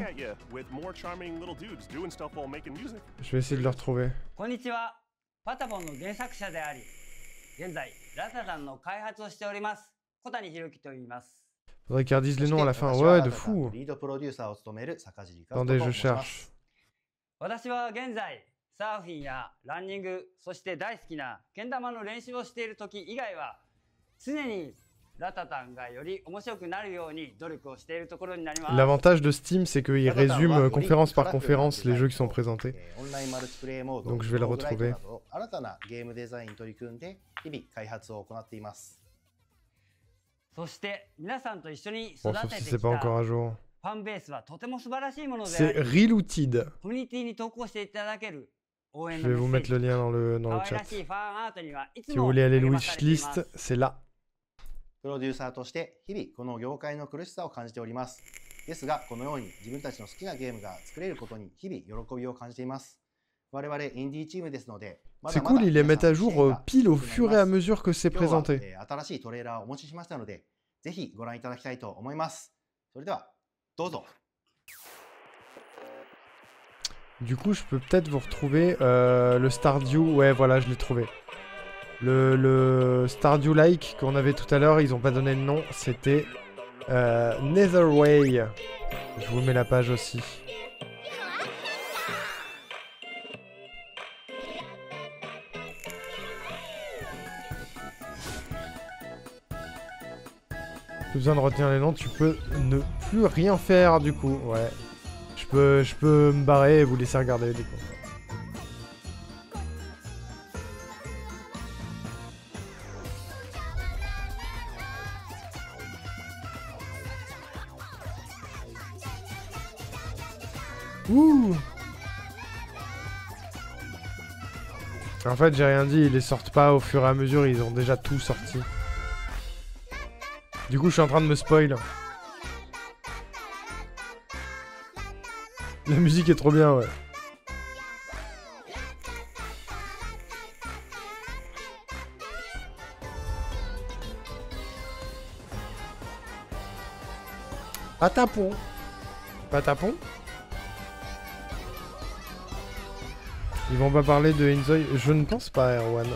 Je vais essayer de le retrouver. Faudrait qu'ils redisent les noms à la fin. Ouais, de fou. Attendez, je cherche. L'avantage de Steam, c'est qu'il résume conférence par conférence les jeux qui sont présentés. Donc je vais le retrouver. Bon, sauf si c'est pas encore à jour. C'est Reluted. Je vais vous mettre le lien dans le chat. Si vous voulez aller le wishlist, c'est là. プロデューサーとして日々この業界の苦しさを感じております。ですがこのように自分たちの好きなゲームが作れることに日々喜びを感じています。我々インディーチームですので、C'est cool, ils les mettent à jour pile au fur et à mesure que c'est présenté. 新しいトレーラーをお持ちしましたので、ぜひご覧いただきたいと思います。それではどうぞ。Du coup, je peux peut-être vous retrouver le Stardew. Ouais, voilà, je l'ai trouvé. Le Stardew Like qu'on avait tout à l'heure, ils ont pas donné le nom, c'était Netherway. Je vous mets la page aussi. Plus besoin de retenir les noms, tu peux ne plus rien faire du coup. Ouais. Je peux me barrer et vous laisser regarder du coup. Ouh. En fait, j'ai rien dit, ils les sortent pas au fur et à mesure, ils ont déjà tout sorti. Du coup, je suis en train de me spoil. La musique est trop bien, ouais. Patapon. Patapon. Ils vont pas parler de Inzoi? Je ne pense pas, Erwan.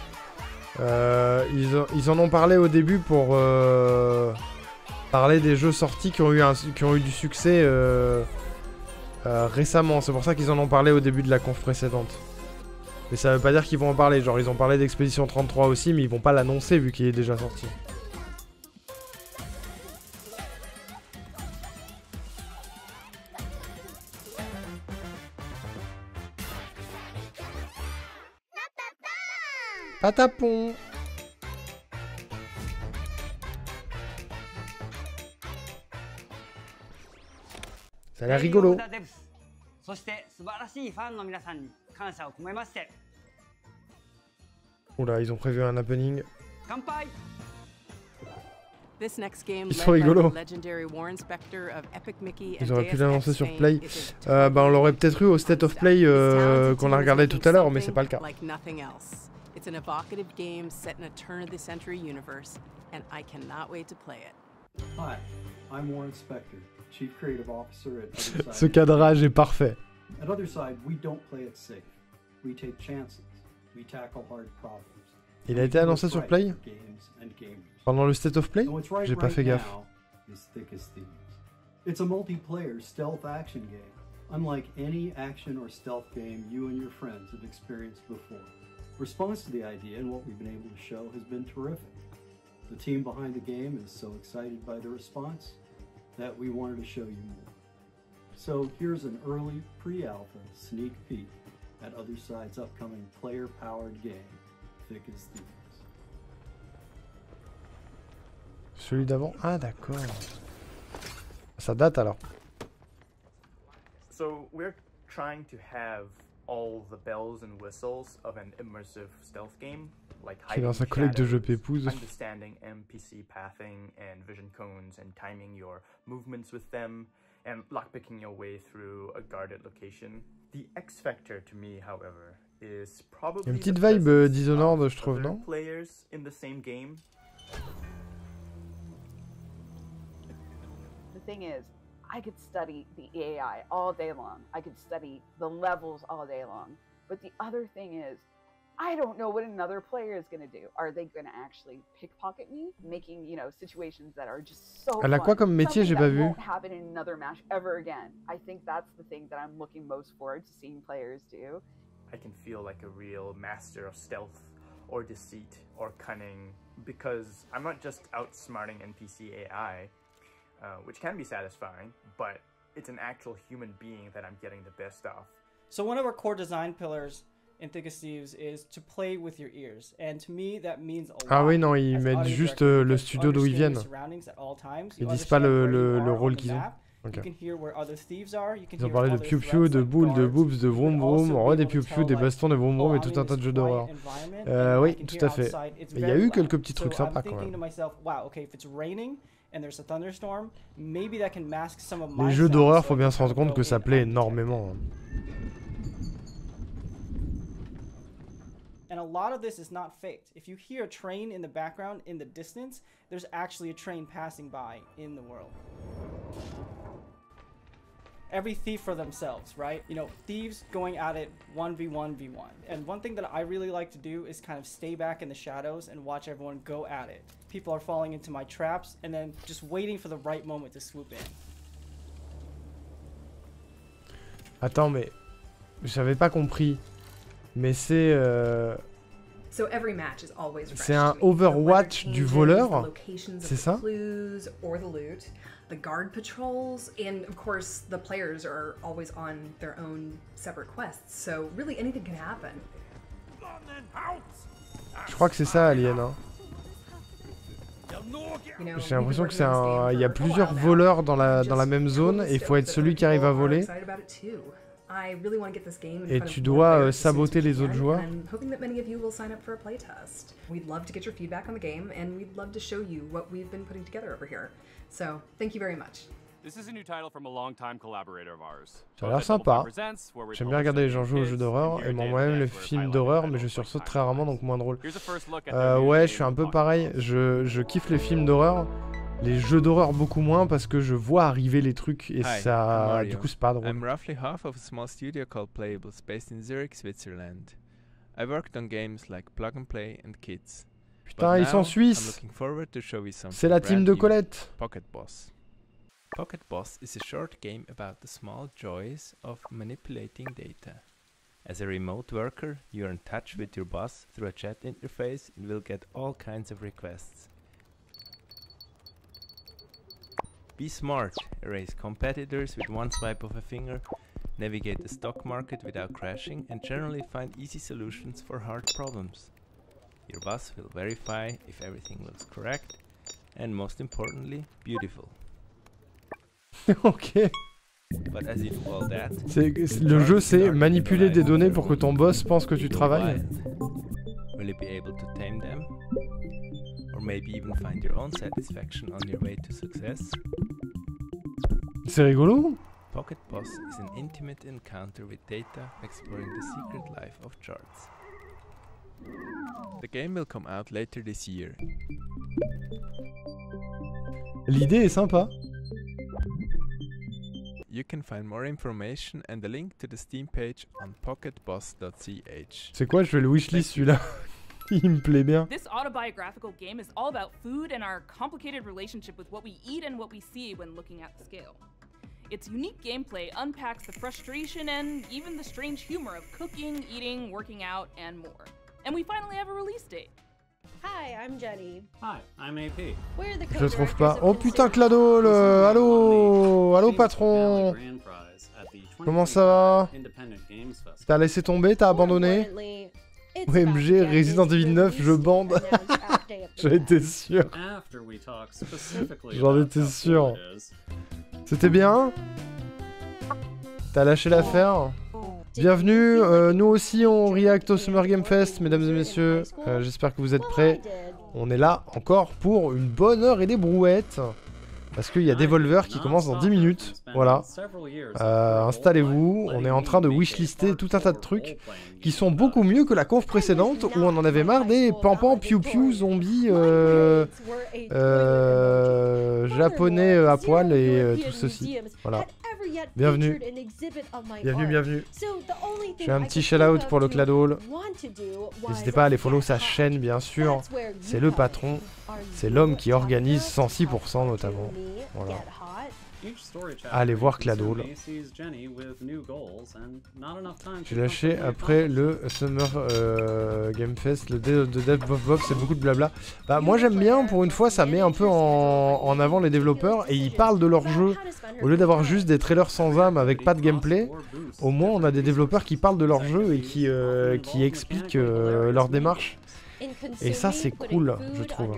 Ils en ont parlé au début pour parler des jeux sortis qui ont eu du succès récemment. C'est pour ça qu'ils en ont parlé au début de la conf précédente. Mais ça veut pas dire qu'ils vont en parler. Genre, ils ont parlé d'Expédition 33 aussi, mais ils vont pas l'annoncer vu qu'il est déjà sorti. Patapon. Ça a l'air rigolo. Oula, ils ont prévu un happening. This next game, Ils sont led by rigolos. the legendary Warren Spector of Epic Mickey Ils and auraient pu Deus l'annoncer Ex sur fame, Play. is a Bah, on l'aurait peut-être eu au State of Play qu'on a regardé tout à l'heure, mais c'est pas le cas. like nothing else. It's an evocative game set in a turn-of-the-century universe, and I cannot wait to play it. Hi, I'm Warren Spector, Chief Creative Officer at Otherside. Ce cadrage est parfait. At Otherside, we don't play it safe. We take chances. We tackle hard problems. Il a été annoncé sur Play pendant le State of Play? J'ai pas fait gaffe. It's a multiplayer stealth action game, unlike any action or stealth game you and your friends have experienced before. Response to the idea and what we've been able to show has been terrific. The team behind the game is so excited by the response that we wanted to show you more. So here's an early pre-alpha sneak peek at Otherside's upcoming player-powered game, Thick as Thieves. Celui d'avant? Ah d'accord. Ça date alors. So we're trying to have all the bells and whistles of an immersive stealth game, like Qui est dans hiding sa collègue de jeux shadows, pépouze. understanding NPC pathing and vision cones and timing your movements with them, and lockpicking your way through a guarded location. The X factor to me, however, is probably Il y a une petite the vibe presence Dishonored, of je trouve, other non? players in the same game. The thing is, I could study the AI all day long. I could study the levels all day long. But the other thing is, I don't know what another player is going to do. Are they going to actually pickpocket me, making, you know, situations that are just so Elle a quoi fun, comme métier? something J'ai that pas vu. won't happen in another match ever again. I think that's the thing that I'm looking most forward to seeing players do. I can feel like a real master of stealth or deceit or cunning because I'm not just outsmarting NPC AI, which can be satisfying, but it's an actual human being that I'm getting the best of. So one of our core design pillars in Thick as Thieves is to play with your ears, and to me that means a lot. Ah oui, non, ils as mettent audio juste director, le because studio d'où ils understanding viennent. your surroundings at all times, Ils you disent pas understand where you le are rôle on the qu'ils ont. map, Ok. You can hear where other thieves are, you can Ils ont hear parlé de other piou-piou, threats de like boules, de guards. boobs, de You vroom can vroom, also oh, be des able to piou-piou, tell, des like, bastons, des vroom vroom oh, et I'm tout in un tas de this jeux quiet d'horreur. environment, and Oui, I can tout hear à fait. outside, it's Il y a very eu loud. quelques petits So trucs I'm sympas quand thinking même. to myself, wow, okay, if it's raining and there's a thunderstorm, maybe that can mask some of my Les jeux sounds d'horreur, so faut I bien can se rendre kind of compte que go ça in plaît undetected. énormément. hein. And a lot of this is not faked. If you hear a train in the background in the distance, there's actually a train passing by in the world. Every thief for themselves, right? You know, thieves going at it 1v1v1. And one thing that I really like to do is kind of stay back in the shadows and watch everyone go at it. People are falling into my traps and then just waiting for the right moment to swoop in. Attends, mais j'avais pas compris. Mais c'est So every match is always fresh c'est un to me. Overwatch The weather du changes, voleur, the locations of c'est the ça? clues or the loot, the guard patrols, and of course the players are always on their own separate quests. So really anything can happen. Je crois que c'est ça, Alien. Hein. You know, J'ai l'impression que c'est un. Il y a plusieurs voleurs dans la même zone et il faut être celui qui arrive à voler. Excited about it too. I really want to get this game in Et front tu of more dois players as soon as saboter we les can, autres joueurs. and I'm hoping that many of you will sign up for a playtest. We'd love to get your feedback on the game, and we'd love to show you what we've been putting together over here. So, thank you very much. This is a new title from a long-time collaborator of ours. Ça a l'air sympa. J'aime bien regarder les gens jouer aux jeux d'horreur et moi-même les films d'horreur, mais je sursaute très rarement donc moins drôle. Ouais, je suis un peu pareil. Je kiffe les films d'horreur, Les jeux d'horreur beaucoup moins parce que je vois arriver les trucs et Hi, ça, I'm Mario. du coup c'est pas drôle. I'm roughly half of a small studio called Playables based in Zurich, Switzerland. I worked on games like Plug and Play and Kids. Putain, But ils sont now, suisses. I'm looking forward to show you something C'est la team brand de new, Colette. Pocket Boss. Pocket Boss is a short game about the small joys of manipulating data. As a remote worker, you're in touch with your boss through a chat interface and will get all kinds of requests. Be smart, erase competitors with one swipe of a finger, navigate the stock market without crashing, and generally find easy solutions for hard problems. Your boss will verify if everything looks correct, and most importantly, beautiful. Ok. But as you do all that, Le jeu c'est manipuler des données pour que ton boss pense que tu travailles. will you be able to tame them? Or maybe even find your own satisfaction on your way to success? C'est rigolo. Pocket Boss is an intimate encounter with data exploring the secret life of charts. The game will come out later this year. L'idée est sympa. You can find more information and a link to the Steam page on pocketboss.ch. C'est quoi, je vais le wishlist celui-là. Il me plaît bien. This autobiographical game is all about food and our complicated relationship with what we eat and what we see when looking at the scale. Its unique gameplay unpacks the frustration and even the strange humor of cooking, eating, working out, and more. And we finally have a release date. Hi, I'm Jenny. Hi, I'm AP. We're the Je le trouve pas. Oh putain, Cladol. Allô. Allô patron. Comment ça va? T'as laissé tomber, t'as abandonné? OMG, Resident Evil 9, je bande. J'en étais sûr. J'en étais sûr. C'était bien? T'as lâché l'affaire? Bienvenue, nous aussi on react au Summer Game Fest, mesdames et messieurs. J'espère que vous êtes prêts. On est là encore pour une bonne heure et des brouettes. Parce qu'il y a Devolver qui commence dans 10 minutes. Voilà. Installez-vous. On est en train de wishlister tout un tas de trucs qui sont beaucoup mieux que la conf précédente où on en avait marre des pampan piou piou zombies japonais à poil et tout ceci. Voilà. Bienvenue. Bienvenue. J'ai un petit shout-out pour le Cladol. N'hésitez pas à aller follow sa chaîne, bien sûr. C'est le patron. C'est l'homme qui organise 106% notamment. Voilà. Allez voir Cladol. J'ai lâché après le Summer Game Fest, le Dev Bob, c'est beaucoup de blabla. Bah moi j'aime bien, pour une fois ça met un peu en avant les développeurs et ils parlent de leur jeu. Au lieu d'avoir juste des trailers sans âme avec pas de gameplay, au moins on a des développeurs qui parlent de leur jeu et qui expliquent leur démarche. Et ça c'est cool, je trouve.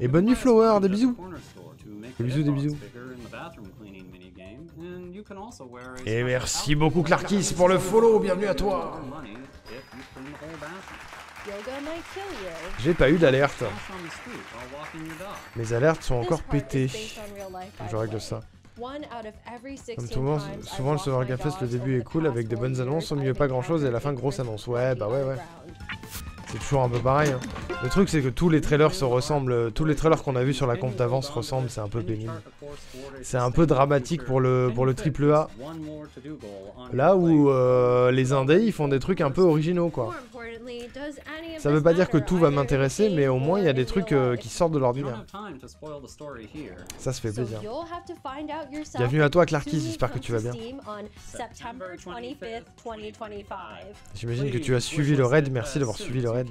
Et bonne nuit Flower, des bisous. Des bisous, des bisous. Et merci beaucoup Clarkis pour le follow, bienvenue à toi. J'ai pas eu d'alerte. Mes alertes sont encore pétées. Je règle ça. Comme tout le monde, souvent le Summer Game Fest, le début est cool avec des bonnes annonces, au milieu pas grand chose et à la fin grosse annonce. Ouais, bah ouais. C'est toujours un peu pareil. Hein. Le truc c'est que tous les trailers se ressemblent, tous les trailers qu'on a vus sur la conf d'avant se ressemblent, c'est un peu pénible. C'est un peu dramatique pour le AAA. Là où les indés ils font des trucs un peu originaux quoi. Ça veut pas dire que tout va m'intéresser, mais au moins il y a des trucs qui sortent de l'ordinaire. Ça se fait plaisir. Bienvenue à toi Clarkis, j'espère que tu vas bien. J'imagine que tu as suivi le raid, merci d'avoir suivi le raid.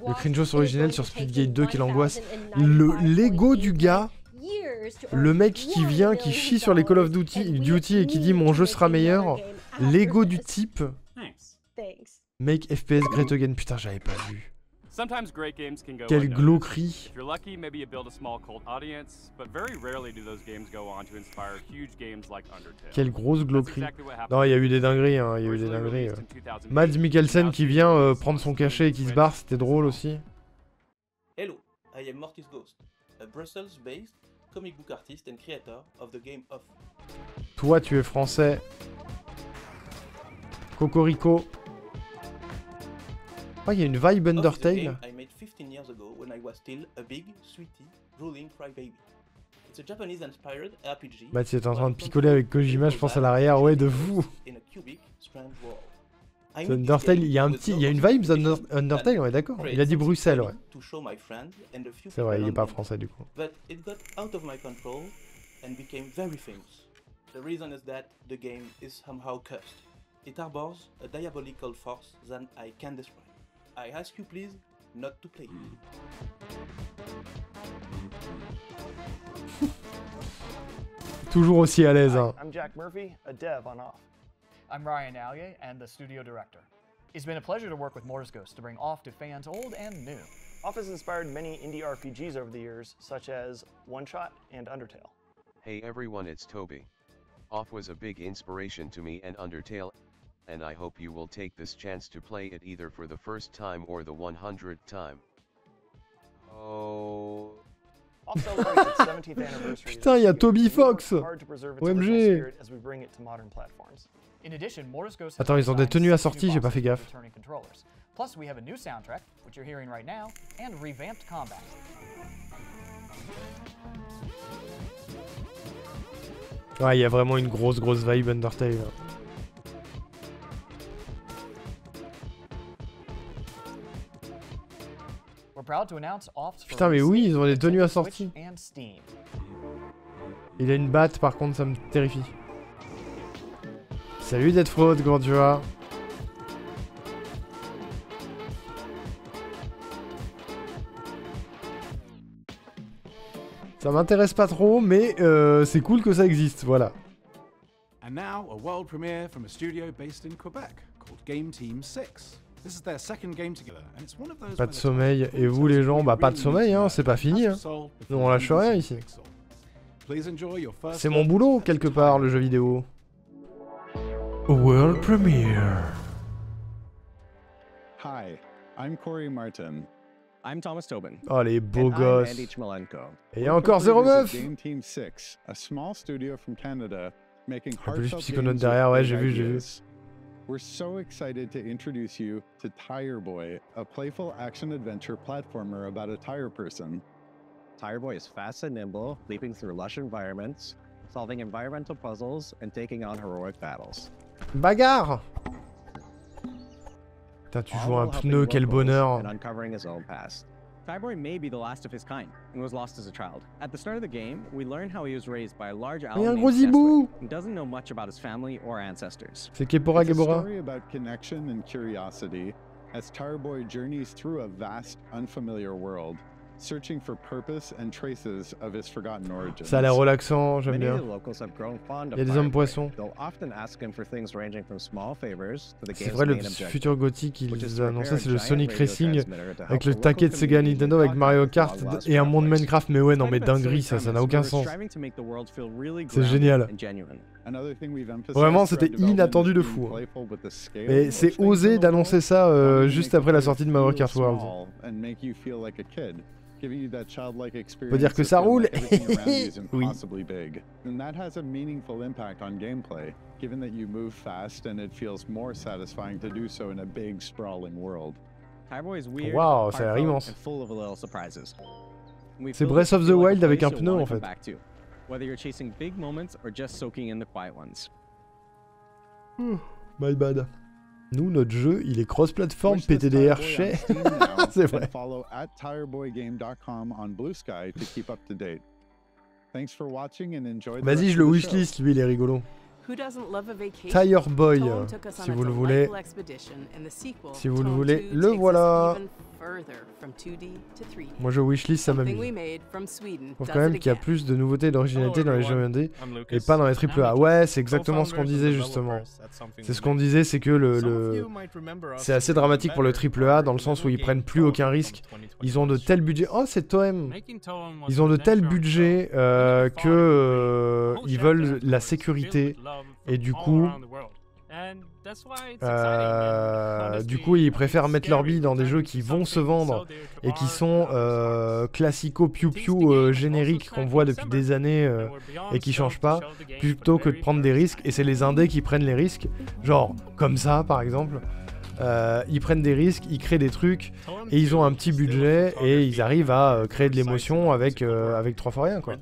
Le cringeos originel sur Splitgate 2 qui l'angoisse. Le Lego du gars. Le mec qui vient, qui chie sur les Call of Duty et qui dit mon jeu sera meilleur. Lego du type. Make FPS great again. Putain, j'avais pas vu. Quelle glauquerie. Quelle grosse glauquerie. Non, il y a eu des dingueries, hein, il y a eu des dingueries. Mads Mikkelsen qui vient prendre son cachet et qui se barre, c'était drôle aussi. Hello, I am Mortis Ghost, a Brussels-based comic book artist and creator of the game Off. Toi, tu es français. Cocorico. Oh, il y a une vibe Off is a Undertale. game I made 15 years ago when I was still a big, sweetie, drooling crybaby. It's a Japanese-inspired RPG. Bah, tu es en train de picoler avec Kojima, je pense à l'arrière, ouais, de fou. In a cubic, strange world. I C'est made this Undertale, game il y a un with petit, no il y a une concept vibe Undertale, ouais, d'accord. Il a dit Bruxelles, ouais. to show my friends and a few C'est vrai, il est people pas around me. français du coup. But it got out of my control and became very famous. The reason is that the game is somehow cursed. It harbors a diabolical force that I can't describe. I ask you please not to play. Toujours aussi à l'aise, hein. I'm Jack Murphy, a dev on Off. I'm Ryan Allier and the studio director. It's been a pleasure to work with Mortis Ghost to bring Off to fans old and new. Off has inspired many indie RPGs over the years, such as One Shot and Undertale. Hey everyone, it's Toby. Off was a big inspiration to me and Undertale, and I hope you will take this chance to play it either for the first time or the 100th time. Oh... Off celebrates its 17th anniversary. Putain, il y a Toby Fox. Hard to preserve its original OMG. spirit as we bring it to modern platforms. In addition, Mortis Ghost has Attends, ils ont des designed tenues 6 assorties, new j'ai pas bosses fait for gaffe. returning controllers. Plus, we have a new soundtrack, which you're hearing right now, and revamped combat. Ouais, il y a vraiment une grosse vibe Undertale. Là. We're proud to announce Off's for Putain, mais oui, ils ont des tenues assorties. Switch and Steam. Il a une batte, par contre, ça me terrifie. Salut Dead Fraud, comment tu vas? Ça m'intéresse pas trop, mais c'est cool que ça existe, voilà. And now, a world premiere from a studio based in Quebec called Game Team 6. This is their second game together, and it's one of those Pas de sommeil, et vous les gens, bah pas de sommeil, hein, c'est pas fini. Hein. Nous on lâche rien ici. C'est mon boulot, quelque part, le jeu vidéo. World premiere. Hi, I'm Corey Martin. I'm Thomas Tobin. Oh les beaux and gosses. I'm Andy Chmelenko. Et il y a encore 0 meuf. Game Team 6, a small studio from Canada making Un peu juste heartfelt psychonaute games derrière, ouais, with j'ai big vu. ideas. We're so excited to introduce you to Tire Boy, a playful action-adventure platformer about a tire person. Tire Boy is fast and nimble, leaping through lush environments, solving environmental puzzles, and taking on heroic battles. Bagarre. Putain, tu joues un pneu, quel bonheur. And uncovering his own past. Tire Boy may be the last of his kind, and was lost as a child. At the start of the game, we learn how he was raised by a large owl un named gros zibou. Cesswick, and doesn't know much about his family or ancestors. C'est Kepora It's a Gebora. story about connection and curiosity as Tire Boy journeys through a vast, unfamiliar world, searching for purpose and traces of his forgotten origins. Ça a l'air relaxant, j'aime Many bien. of the locals have grown fond of Il y a des Tire hommes Boy. poissons. They'll often ask him for things ranging from small favors to the C'est game's vrai, le main objective, futur gothique which is qu'ils to ont repair annoncé, a c'est le giant Sonic radio Racing transmitter to avec help le the taquet de local Sega community Nintendo avec broadcast Mario long Kart lost et un monde travelers. Minecraft, mais ouais, non, mais Part of that dinguerie, silly ça n'a premise, aucun we were sens. striving to make the world feel really C'est grounded génial. and genuine. Another thing we've emphasized Vraiment, throughout c'était development inattendu de is being fou. hein. playful with the scale Mais of c'est things osé in the d'annoncer ça wanting to juste make après la it sortie de Mario feel Kart World. small and make you feel like a kid, giving you that childlike experience Faut dire que of ça feeling roule. like everything around you is Oui. impossibly big. And that has a meaningful impact on gameplay, given that you move fast and it feels more satisfying to do so in a big, sprawling world. Tire Boy is weird, Wow, ça a l'air heartfelt, immense. and full of little surprises. We C'est feel Breath it of the feel like a Wild avec place un you'll pneu, wanna en come fait. back to, whether you're chasing big moments or just soaking in the quiet ones. My bad. Nous, notre jeu, il est cross-platform, Wish this PTDR, Tire Boy chez. on Steam now, C'est and vrai. follow @tireboygame.com on Blue Sky to keep up to date. Thanks for watching and enjoy the Vas-y, rest je le of the show. wishlist, lui, il est rigolo. Who doesn't love a vacation? Tire Boy, Tone took us si on a vous le voulez. delightful expedition, and the sequel, Si vous le Tone voulez, 2, le takes us voilà. even further from 2D to 3D. Moi, je wishlist, ça Something m'amuse. we made from Sweden Je trouve does quand même it qu'il y a again. plus de nouveautés et d'originalité dans les jeux indés et pas dans les AAA. Ouais, c'est exactement ce qu'on disait justement. C'est ce qu'on disait, c'est que c'est assez dramatique pour le AAA dans le sens où ils prennent plus aucun risque. Ils ont de tels budgets. Oh, c'est Toem. Ils ont de tels budgets que ils veulent la sécurité et du coup. Ils préfèrent mettre leur bille dans des jeux qui vont se vendre et qui sont classico piou-piou génériques qu'on voit depuis des années et qui changent pas, plutôt que de prendre des risques. Et c'est les indés qui prennent les risques, genre comme ça par exemple. ils prennent des risques, ils créent des trucs, et ils ont un petit budget, et ils arrivent à créer de l'émotion avec 3 fois rien, quoi.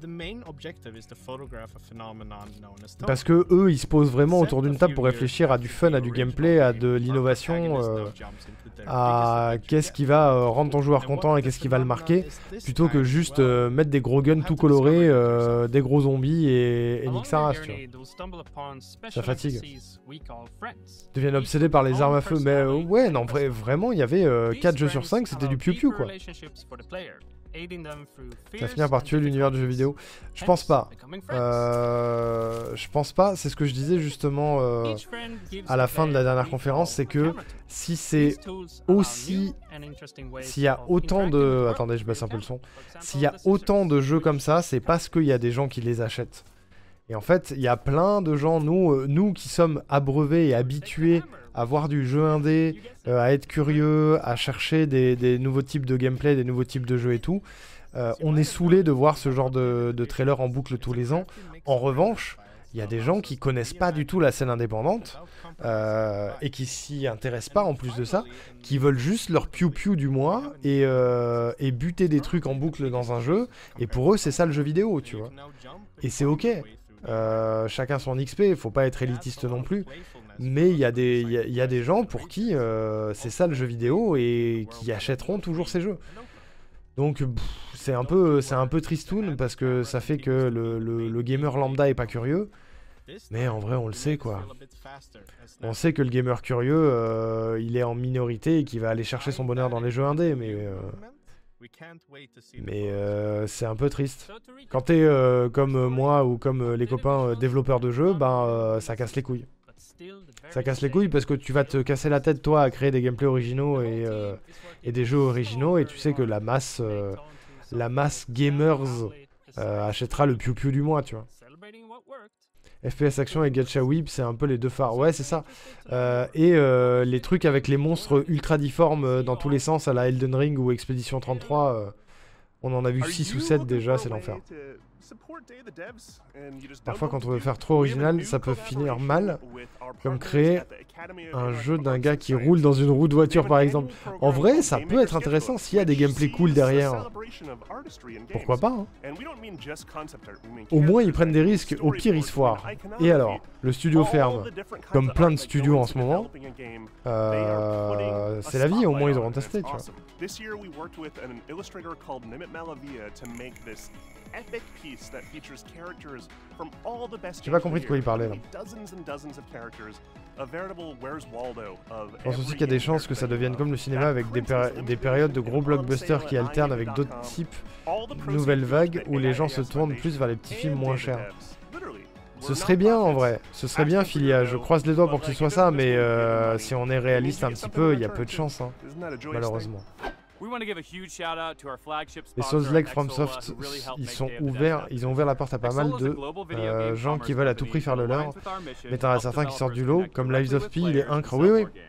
Parce que eux, ils se posent vraiment autour d'une table pour réfléchir à du fun, à du gameplay, à de l'innovation, à qu'est-ce qui va rendre ton joueur content et qu'est-ce qui va le marquer, plutôt que juste mettre des gros guns tout colorés, des gros zombies et nique sa race, tu vois. Ça fatigue. Ils deviennent obsédés par les armes à feu, mais ouais, non, vraiment, il y avait 4 jeux sur 5, c'était du piou-piou, quoi. Ça va finir par tuer l'univers du jeu vidéo. Je pense pas. Je pense pas. C'est ce que je disais justement à la fin de la dernière conférence, c'est que si c'est aussi... S'il y a autant de... Attendez, je baisse un peu le son. S'il y a autant de jeux comme ça, c'est parce qu'il y a des gens qui les achètent. Et en fait, il y a plein de gens, nous qui sommes abreuvés et habitués à voir du jeu indé, à être curieux, à chercher des nouveaux types de gameplay, des nouveaux types de jeux et tout. On est saoulé de voir ce genre de trailer en boucle tous les ans. En revanche, il y a des gens qui connaissent pas du tout la scène indépendante et qui s'y intéressent pas en plus de ça, qui veulent juste leur piou-piou du mois et buter des trucs en boucle dans un jeu. Et pour eux, c'est ça le jeu vidéo, tu vois. Et c'est ok. Chacun son XP, faut pas être élitiste non plus. Mais il y a des gens pour qui c'est ça le jeu vidéo et qui achèteront toujours ces jeux. Donc c'est un peu tristoun parce que ça fait que le gamer lambda est pas curieux. Mais en vrai on le sait, quoi. On sait que le gamer curieux il est en minorité et qu'il va aller chercher son bonheur dans les jeux indés, mais c'est un peu triste. Quand t'es comme moi ou comme les copains développeurs de jeux, ça casse les couilles. Ça casse les couilles parce que tu vas te casser la tête, toi, à créer des gameplays originaux et des jeux originaux, et tu sais que la masse gamers achètera le piou-piou du mois, tu vois. FPS Action et Gacha Whip, c'est un peu les deux phares. Ouais, c'est ça. Et les trucs avec les monstres ultra difformes dans tous les sens, à la Elden Ring ou Expédition 33, on en a vu 6 ou 7 déjà, c'est l'enfer. Parfois, quand on veut faire trop original, ça peut finir mal, comme créer un jeu d'un gars qui roule dans une roue de voiture, par exemple. En vrai, ça peut être intéressant s'il y a des gameplays cool derrière. Pourquoi pas, hein. Au moins, ils prennent des risques, au pire, ils se foirent. Et alors, le studio ferme, comme plein de studios en ce moment. C'est la vie, au moins, ils auront testé, tu vois. J'ai pas compris de quoi il parlait là. Je pense aussi qu'il y a des chances que ça devienne comme le cinéma avec des périodes de gros blockbusters qui alternent avec d'autres types de nouvelles vagues où les gens se tournent plus vers les petits films moins chers. Ce serait bien en vrai, ce serait bien Filia, je croise les doigts pour que ce soit ça, mais si on est réaliste un petit peu, il y a peu de chance, hein, malheureusement. Les Souls-like FromSoft, ils ont ouvert la porte à pas mal de gens qui veulent à tout prix faire le leur, mais t'en as certains qui sortent du lot, comme Lives of Pi, il est incroyable. Oui,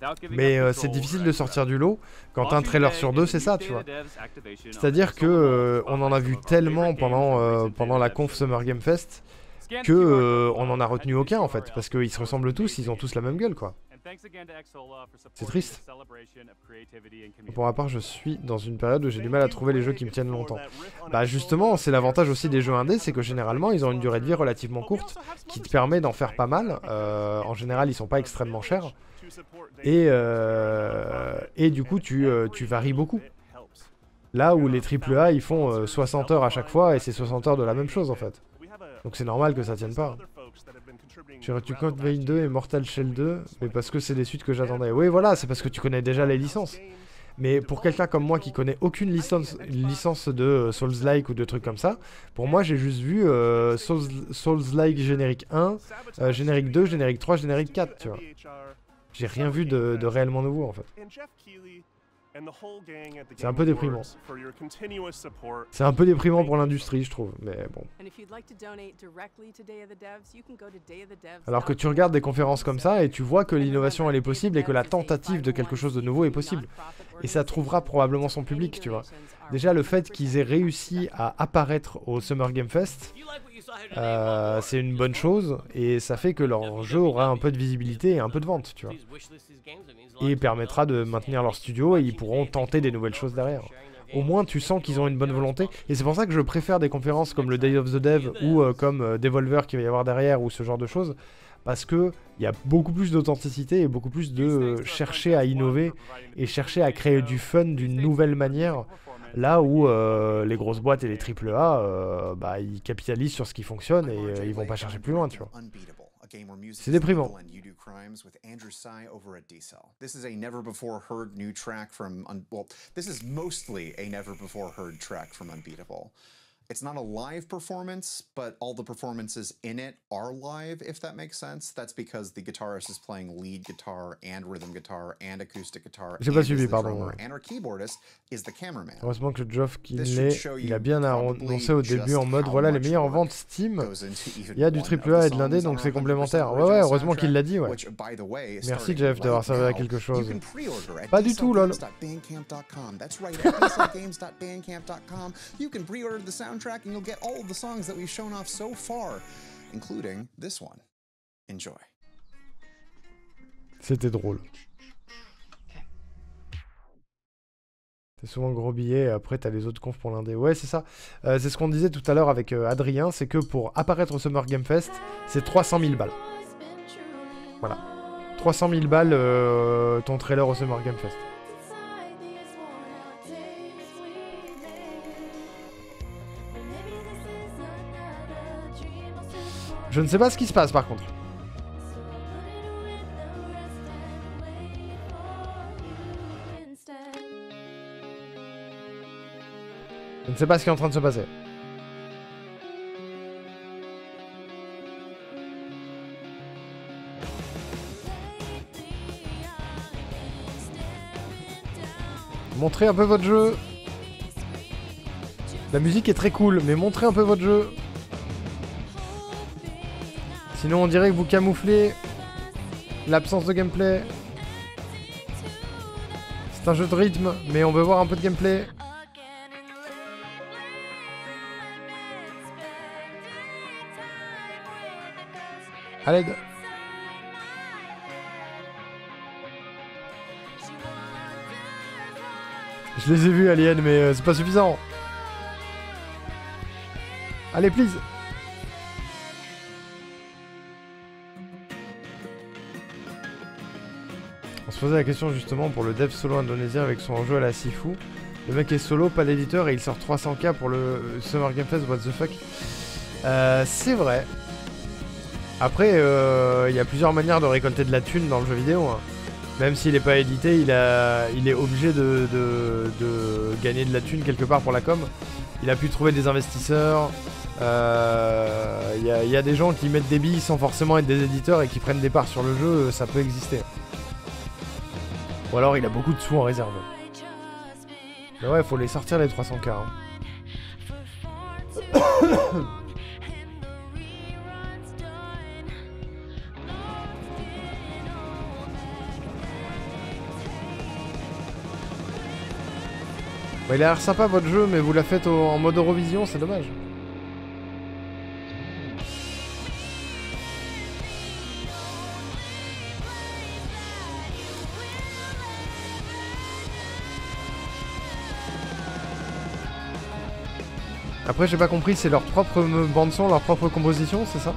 oui. Mais c'est difficile de sortir du lot quand un trailer sur 2, c'est ça, tu vois. C'est-à-dire que on en a vu tellement pendant la conf Summer Game Fest que on en a retenu aucun en fait, parce qu'ils se ressemblent tous, ils ont tous la même gueule, quoi. C'est triste. Pour ma part, je suis dans une période où j'ai du mal à trouver les jeux qui me tiennent longtemps. Bah justement, c'est l'avantage aussi des jeux indés, c'est que généralement ils ont une durée de vie relativement courte, qui te permet d'en faire pas mal. En général, ils sont pas extrêmement chers. Et du coup, tu varies beaucoup. Là où les AAA, ils font 60 heures à chaque fois, et c'est 60 heures de la même chose en fait. Donc c'est normal que ça tienne pas. Tu comptes Veil 2 et Mortal Shell 2, mais parce que c'est des suites que j'attendais. Oui, voilà, c'est parce que tu connais déjà les licences. Mais pour quelqu'un comme moi qui connaît aucune licence de Souls-like ou de trucs comme ça, pour moi j'ai juste vu Souls-like générique 1, générique 2, générique 3, générique 4, tu vois. J'ai rien vu de réellement nouveau en fait. C'est un peu déprimant. C'est un peu déprimant pour l'industrie, je trouve, mais bon. Alors que tu regardes des conférences comme ça et tu vois que l'innovation elle est possible et que la tentative de quelque chose de nouveau est possible. Et ça trouvera probablement son public, tu vois. Déjà le fait qu'ils aient réussi à apparaître au Summer Game Fest, c'est une bonne chose et ça fait que leur jeu aura un peu de visibilité et un peu de vente, tu vois. Et permettra de maintenir leur studio et ils pourront tenter des nouvelles choses derrière. Au moins tu sens qu'ils ont une bonne volonté et c'est pour ça que je préfère des conférences comme le Day of the Dev ou comme Devolver qu'il va y avoir derrière ou ce genre de choses parce que il y a beaucoup plus d'authenticité et beaucoup plus de chercher à innover et chercher à créer du fun d'une nouvelle manière là où les grosses boîtes et les AAA bah, ils capitalisent sur ce qui fonctionne et ils vont pas chercher plus loin, tu vois. C'est déprimant. This is a never before heard new track from well, this is mostly a never before heard track from Unbeatable. It's not a live performance, but all the performances in it are live, if that makes sense. That's because the guitarist is playing lead guitar and rhythm guitar and acoustic guitar. J'ai pas suivi, pardon. And our keyboardist is the cameraman. Heureusement que Geoff Keighley, il a bien annoncé au début en mode voilà les meilleures ventes Steam. Il y a du AAA et de l'indé, donc c'est complémentaire. Ouais, heureusement qu'il l'a dit, ouais. Merci Jeff d'avoir servi à quelque chose. Pas du tout, lol. That's right, at peaceofgames.bandcamp.com. You can pre-order the soundtrack and you'll get all of the songs that we've shown off so far, including this one. Enjoy. C'était drôle. C'est souvent gros billet et après t'as les autres confs pour l'indé. Ouais, c'est ça. C'est ce qu'on disait tout à l'heure avec Adrien, c'est que pour apparaître au Summer Game Fest, c'est 300 000 balles. Voilà. 300 000 balles ton trailer au Summer Game Fest. Je ne sais pas ce qui se passe par contre. Je ne sais pas ce qui est en train de se passer. Montrez un peu votre jeu. La musique est très cool, mais montrez un peu votre jeu. Sinon on dirait que vous camouflez l'absence de gameplay. C'est un jeu de rythme, mais on veut voir un peu de gameplay. À l'aide. Je les ai vus, Alien, mais c'est pas suffisant. Allez, please. On se posait la question justement pour le dev solo indonésien avec son jeu à la Sifu. Le mec est solo, pas d'éditeur et il sort 300K pour le Summer Game Fest, what the fuck. C'est vrai. Après, il y a plusieurs manières de récolter de la thune dans le jeu vidéo. Hein. Même s'il n'est pas édité, il est obligé de gagner de la thune quelque part pour la com. Il a pu trouver des investisseurs. Il y a des gens qui mettent des billes sans forcément être des éditeurs et qui prennent des parts sur le jeu, ça peut exister. Ou alors il a beaucoup de sous en réserve. Mais ouais, faut les sortir les 300K. Hein. Bah, il a l'air sympa votre jeu, mais vous la faites en mode Eurovision, c'est dommage. Après, j'ai pas compris, c'est leur propre bande-son, leur propre composition, c'est ça?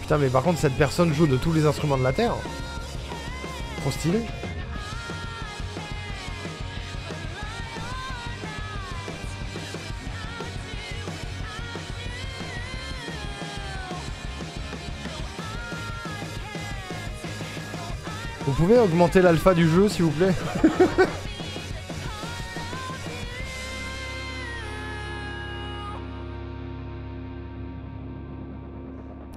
Putain, mais par contre, cette personne joue de tous les instruments de la Terre. Trop stylé. Vous pouvez augmenter l'alpha du jeu, s'il vous plaît?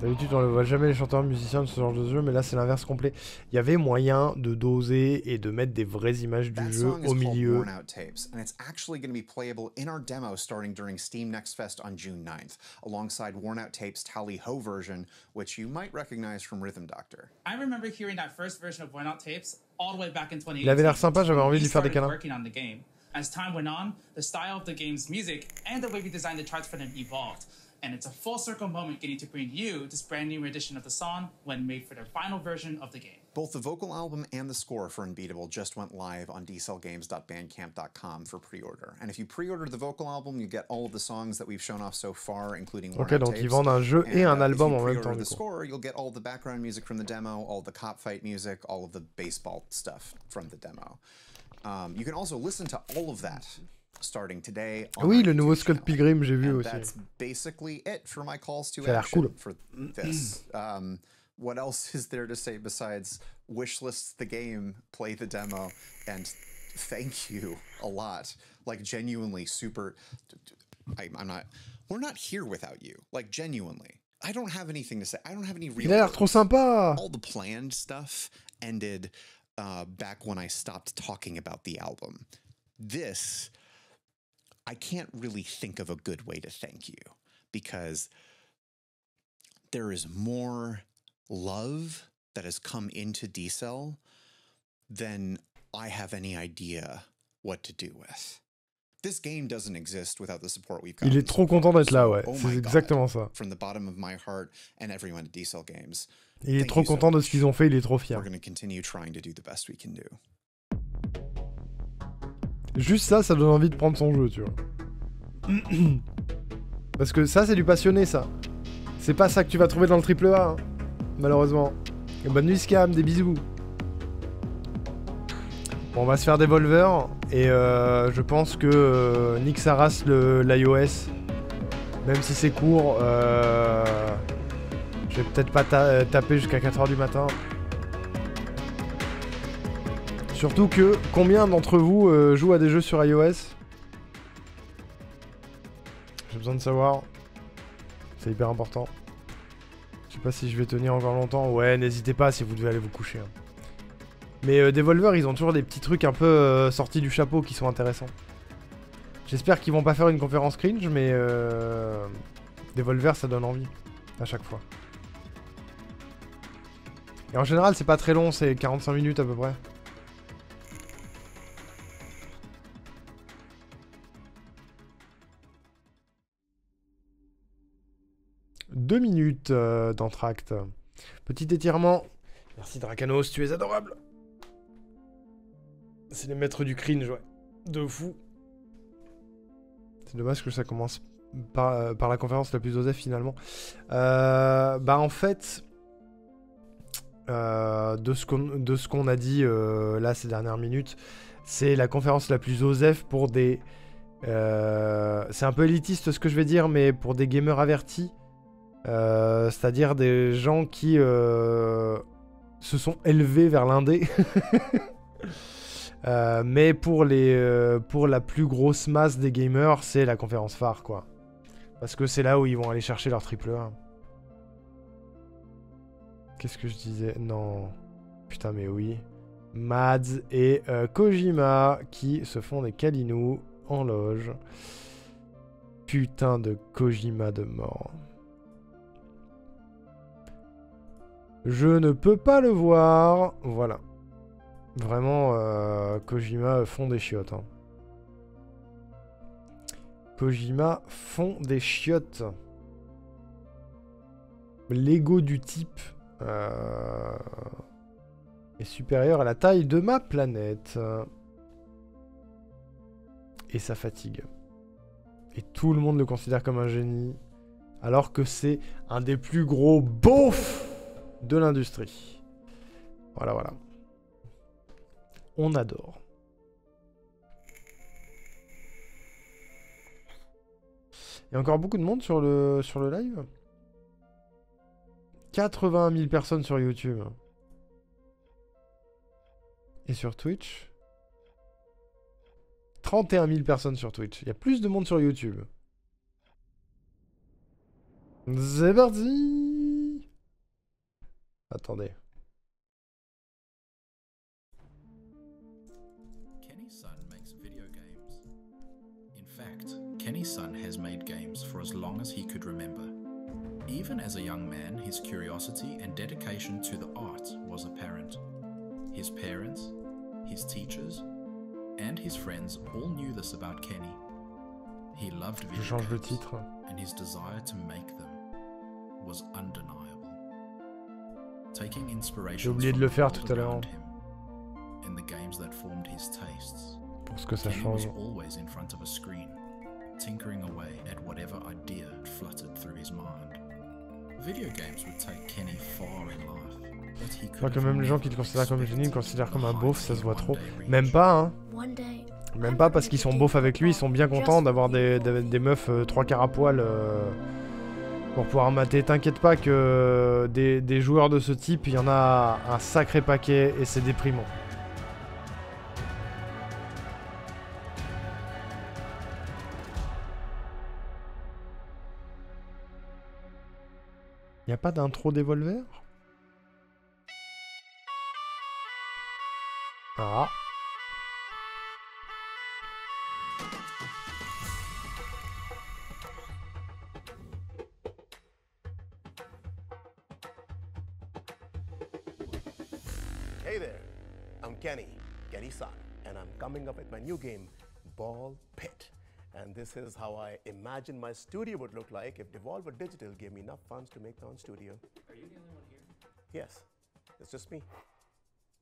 D'habitude, on ne voit jamais les chanteurs musiciens de ce genre de jeu, mais là, c'est l'inverse complet. Il y avait moyen de doser et de mettre des vraies images du jeu au milieu. Worn Out Tapes, and it's actually going to be playable in our demo starting during Steam Next Fest on June 9th, alongside Worn Out Tapes' Tally Ho version, which you might recognize from Rhythm Doctor. I remember hearing that first version of Worn Out Tapes all the way back in 2018. Il avait l'air sympa, j'avais envie de lui faire des câlins. Working on the game. As time went on, the style of the game's music and the way we designed the charts for them evolved. And it's a full circle moment getting to bring you this brand new edition of the song when made for their final version of the game. Both the vocal album and the score for Unbeatable just went live on dcellgames.bandcamp.com for pre-order. And if you pre-order the vocal album, you get all of the songs that we've shown off so far, including Worn Out donc Tapes. ils vendent un jeu et un album en même temps. If you pre-order the score, you'll get all the background music from the demo, all the cop fight music, all of the baseball stuff from the demo. You can also listen to all of that starting today. Oui, le nouveau Scott Pilgrim, j'ai vu aussi. That's basically it for my calls to Ça a l'air action cool. for this. What else is there to say besides wishlist the game, play the demo, and thank you a lot. Like genuinely super. I'm not. We're not here without you. Like genuinely. I don't have anything to say. I don't have any real. Il a l'air trop sympa. All the planned stuff ended back when I stopped talking about the album. This, I can't really think of a good way to thank you because there is more love that has come into D-Cell than I have any idea what to do with. This game doesn't exist without the support we've got. Il est trop content d'être là, ouais. C'est exactement ça. From the bottom of my heart and everyone at D-Cell Games. Il est trop content de ce qu'ils ont fait, il est trop fier. We're going to continue trying to do the best we can do. Juste ça, ça donne envie de prendre son jeu, tu vois. Parce que ça, c'est du passionné, ça. C'est pas ça que tu vas trouver dans le AAA, hein, malheureusement. Et bonne nuit, Scam, des bisous. Bon, on va se faire Devolver, et je pense que nique sa race l'iOS, même si c'est court, je vais peut-être pas taper jusqu'à 4h du matin. Surtout que, combien d'entre vous jouent à des jeux sur iOS? J'ai besoin de savoir. C'est hyper important. Je sais pas si je vais tenir encore longtemps. Ouais, n'hésitez pas si vous devez aller vous coucher. Hein. Mais Devolver, ils ont toujours des petits trucs un peu sortis du chapeau qui sont intéressants. J'espère qu'ils vont pas faire une conférence cringe, mais Devolver, ça donne envie. À chaque fois. Et en général, c'est pas très long, c'est 45 minutes à peu près. Deux minutes d'entracte. Petit étirement. Merci Drakanos, tu es adorable. C'est les maîtres du cringe, ouais. De fou. C'est dommage que ça commence par la conférence la plus osef finalement. Bah en fait, de ce qu'on a dit là ces dernières minutes, c'est la conférence la plus osef pour des... c'est un peu élitiste ce que je vais dire, mais pour des gamers avertis. C'est-à-dire des gens qui se sont élevés vers l'indé. Mais pour la plus grosse masse des gamers, c'est la conférence phare, quoi. Parce que c'est là où ils vont aller chercher leur AAA. Qu'est-ce que je disais? Non. Putain, mais oui. Mads et Kojima qui se font des câlinous en loge. Putain de Kojima de mort. Je ne peux pas le voir. Voilà. Vraiment, Kojima fond des chiottes. Hein. Kojima fond des chiottes. L'ego du type est supérieur à la taille de ma planète. Et ça fatigue. Et tout le monde le considère comme un génie. Alors que c'est un des plus gros beaufs de l'industrie. Voilà, voilà. On adore. Il y a encore beaucoup de monde sur le live. 80 000 personnes sur YouTube. Et sur Twitch. 31 000 personnes sur Twitch. Il y a plus de monde sur YouTube. C'est parti. Attendez. Kenny's son makes video games. In fact, Kenny's son has made games for as long as he could remember. Even as a young man, his curiosity and dedication to the art was apparent. His parents, his teachers, and his friends all knew this about Kenny. He loved video games, and his desire to make them was undeniable. Taking inspiration from the world around him and the games that formed his tastes, Kenny was always in front of a screen, tinkering away at whatever idea fluttered through his mind. Video games would take Kenny far in life, but he Je crois que même les gens qui te considèrent comme génie le considèrent comme un beauf, ça se voit trop. Même pas, hein. Même pas parce qu'ils sont beaufs avec lui, ils sont bien contents d'avoir des meufs 3 quarts à poil pour pouvoir mater. T'inquiète pas que des joueurs de ce type, il y en a un sacré paquet et c'est déprimant. Y a pas d'intro d'Evolver? Ah. Hey there, I'm Kenny, Kenny's son, and I'm coming up with my new game, Ball Pit. And this is how I imagine my studio would look like if Devolver Digital gave me enough funds to make their own studio. Are you the only one here? Yes, it's just me.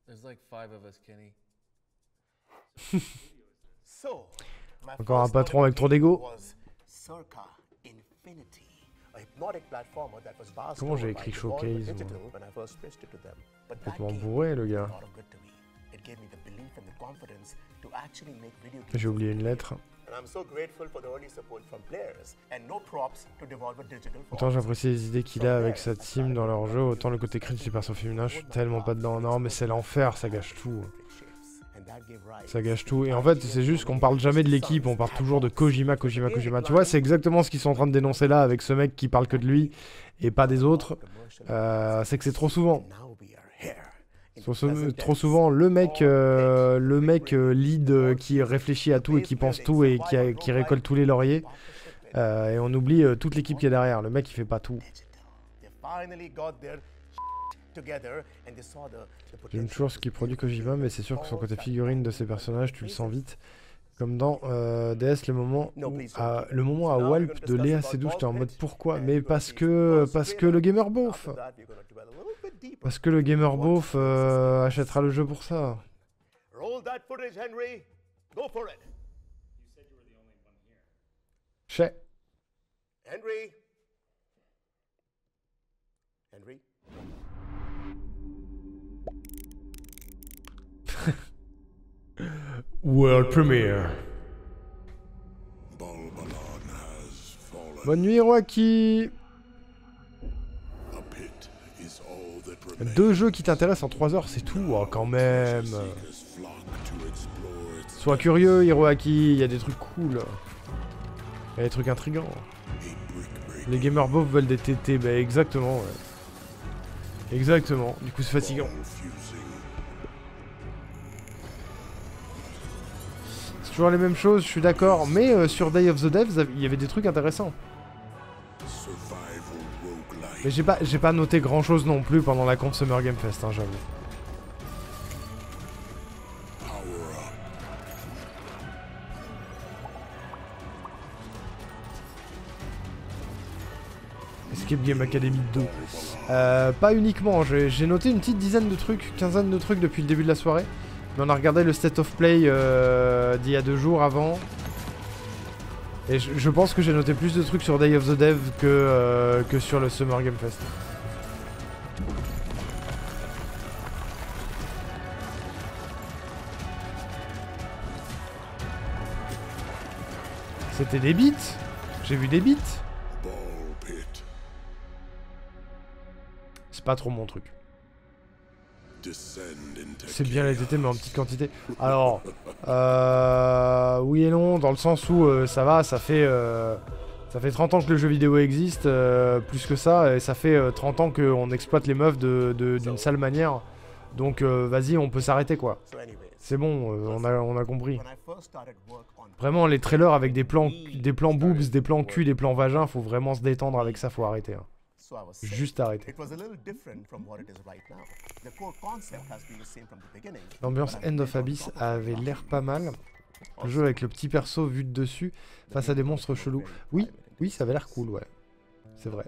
There's like 5 of us, Kenny. So, my Encore un first patron avec trop d'ego. was Circa Infinity, a hypnotic platformer that was vast Comment j'ai by écrit Devolver Showcase, Digital moi? when I first pitched it to them. But that Complètement game bourré, le did a gars. lot of good to me. It gave me the belief and the confidence to actually make video games. J'ai oublié une lettre. And I'm so grateful for the early support from players and no props to Devolver Digital for Autant j'apprécie les idées qu'il a avec sa team dans leur jeu, autant le côté cringe du perso féminin, je suis tellement pas dedans. Non mais c'est l'enfer, ça gâche tout. Ça gâche tout. Et en fait c'est juste qu'on parle jamais de l'équipe, on parle toujours de Kojima, Kojima, Kojima. Tu vois, c'est exactement ce qu'ils sont en train de dénoncer là avec ce mec qui parle que de lui et pas des autres. C'est que c'est trop souvent. Trop souvent le mec lead qui réfléchit à tout et qui pense tout et qui récolte tous les lauriers. Et on oublie toute l'équipe qui est derrière. Le mec il fait pas tout. J'aime toujours ce qu'il produit Kojima, mais c'est sûr que son côté figurine de ses personnages, tu le sens vite. Comme dans DS, le moment à Walp de Léa Seydoux, j'étais en mode pourquoi? Mais parce que le gamer beauf. Parce que le gamer beauf achètera le jeu pour ça. Roll that footage, Henry. Go for it. Chez. Henry. Henry. World Premiere. Bonne nuit, Hiroaki. 2 jeux qui t'intéressent en 3 heures, c'est tout, oh, quand même. Sois curieux, Hiroaki, il y a des trucs cool. Il y a des trucs intrigants. Les gamers beaufs veulent des TT, bah exactement, ouais. Exactement, du coup c'est fatigant. C'est toujours les mêmes choses, je suis d'accord, mais sur Day of the Devs, il y avait des trucs intéressants. Mais j'ai pas noté grand chose non plus pendant la conf Summer Game Fest, hein, j'avoue. Escape Game Academy 2. Pas uniquement, j'ai noté une petite dizaine de trucs, quinzaine de trucs depuis le début de la soirée. Mais on a regardé le State of Play d'il y a 2 jours avant. Et je pense que j'ai noté plus de trucs sur Day of the Dev que sur le Summer Game Fest. C'était des beats. J'ai vu des beats. C'est pas trop mon truc. C'est bien les TT mais en petite quantité. Alors, oui et non, dans le sens où ça va, ça fait Ça fait 30 ans que le jeu vidéo existe, plus que ça, et ça fait 30 ans qu'on exploite les meufs d'une sale manière. Donc vas-y, on peut s'arrêter quoi. C'est bon, on a compris. Vraiment, les trailers avec des plans boobs, des plans cul, des plans vagins, faut vraiment se détendre avec ça, faut arrêter. Hein. Juste arrêter. L'ambiance End of Abyss avait l'air pas mal. Le jeu avec le petit perso vu de dessus face à des monstres chelous. Oui, oui, ça avait l'air cool, ouais. C'est vrai.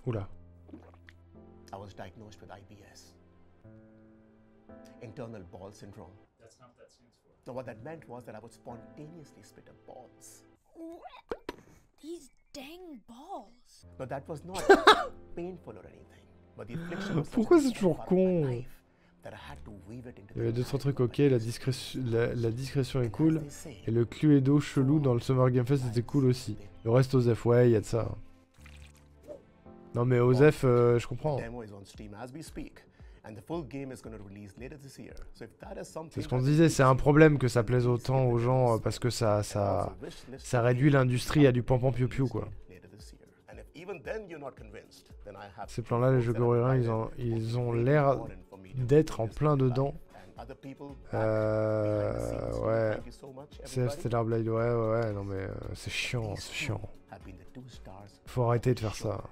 Oula. I was diagnosed with IBS. Internal ball syndrome. That's not what that stands for. So what that meant was that I would spontaneously spit up balls. These dang balls. But that was not painful or anything. But the affliction was Pourquoi c'est toujours con? that I had to weave it into Il y avait 2-3 trucs ok, la discrétion est cool. Et le Cluedo chelou dans le Summer Game Fest était cool aussi. Le reste Osef, ouais, il y a de ça. Non mais Osef, je comprends. C'est ce qu'on se disait, c'est un problème que ça plaise autant aux gens parce que ça réduit l'industrie à du pampan piou-piou quoi. Ces plans-là, les jeux coréens, ils ont l'air d'être en plein dedans. Ouais. C'est Stellar Blade, ouais, non mais c'est chiant, c'est chiant. Faut arrêter de faire ça.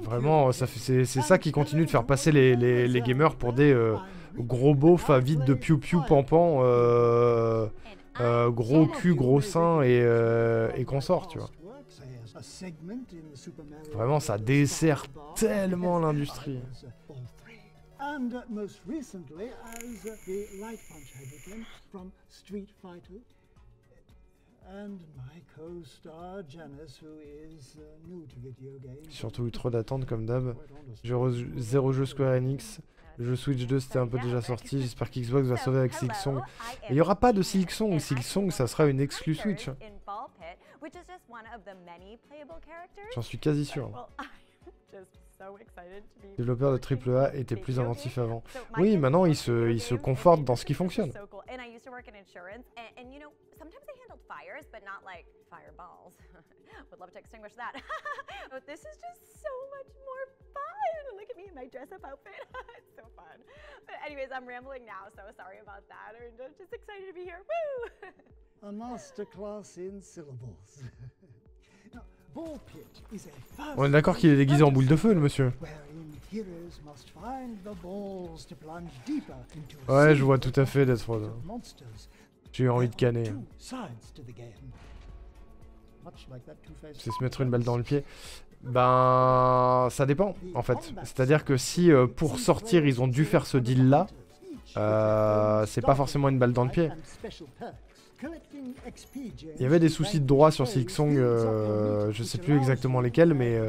Vraiment, c'est ça qui continue de faire passer les gamers pour des gros beaufs vides de piou-piou pampan, gros cul, gros sein et consorts, tu vois. Vraiment, ça dessert tellement l'industrie. And most recently as the Light Punch Heavy from Street Fighter. And my co-star Janice, who is new to video games. Surtout eu trop d'attentes comme d'hab. Zéro jeu Square Enix. Le jeu Switch 2 c'était un peu déjà sorti. J'espère qu'Xbox va sauver avec Silksong. Il n'y aura pas de Silksong. Silksong ça sera une exclue Switch. J'en suis quasi sûr. Les développeurs de AAA étaient plus inventifs avant. Oui, maintenant ils se confortent dans ce qui fonctionne. Would love to extinguish that. But this is just so much more fun. Look at me in my dress-up outfit. It's so fun. But anyways, I'm rambling now, so sorry about that. I'm just excited to be here. Woo! A masterclass in syllables. Now, Ball Pit is a fast On est d'accord qu'il est déguisé en boule de feu, le monsieur. Ouais, je vois tout à fait Death Road. J'ai eu envie de canner. C'est se mettre une balle dans le pied. Ben, ça dépend en fait. C'est-à-dire que si pour sortir ils ont dû faire ce deal là, c'est pas forcément une balle dans le pied. Il y avait des soucis de droit sur Silksong, je sais plus exactement lesquels, mais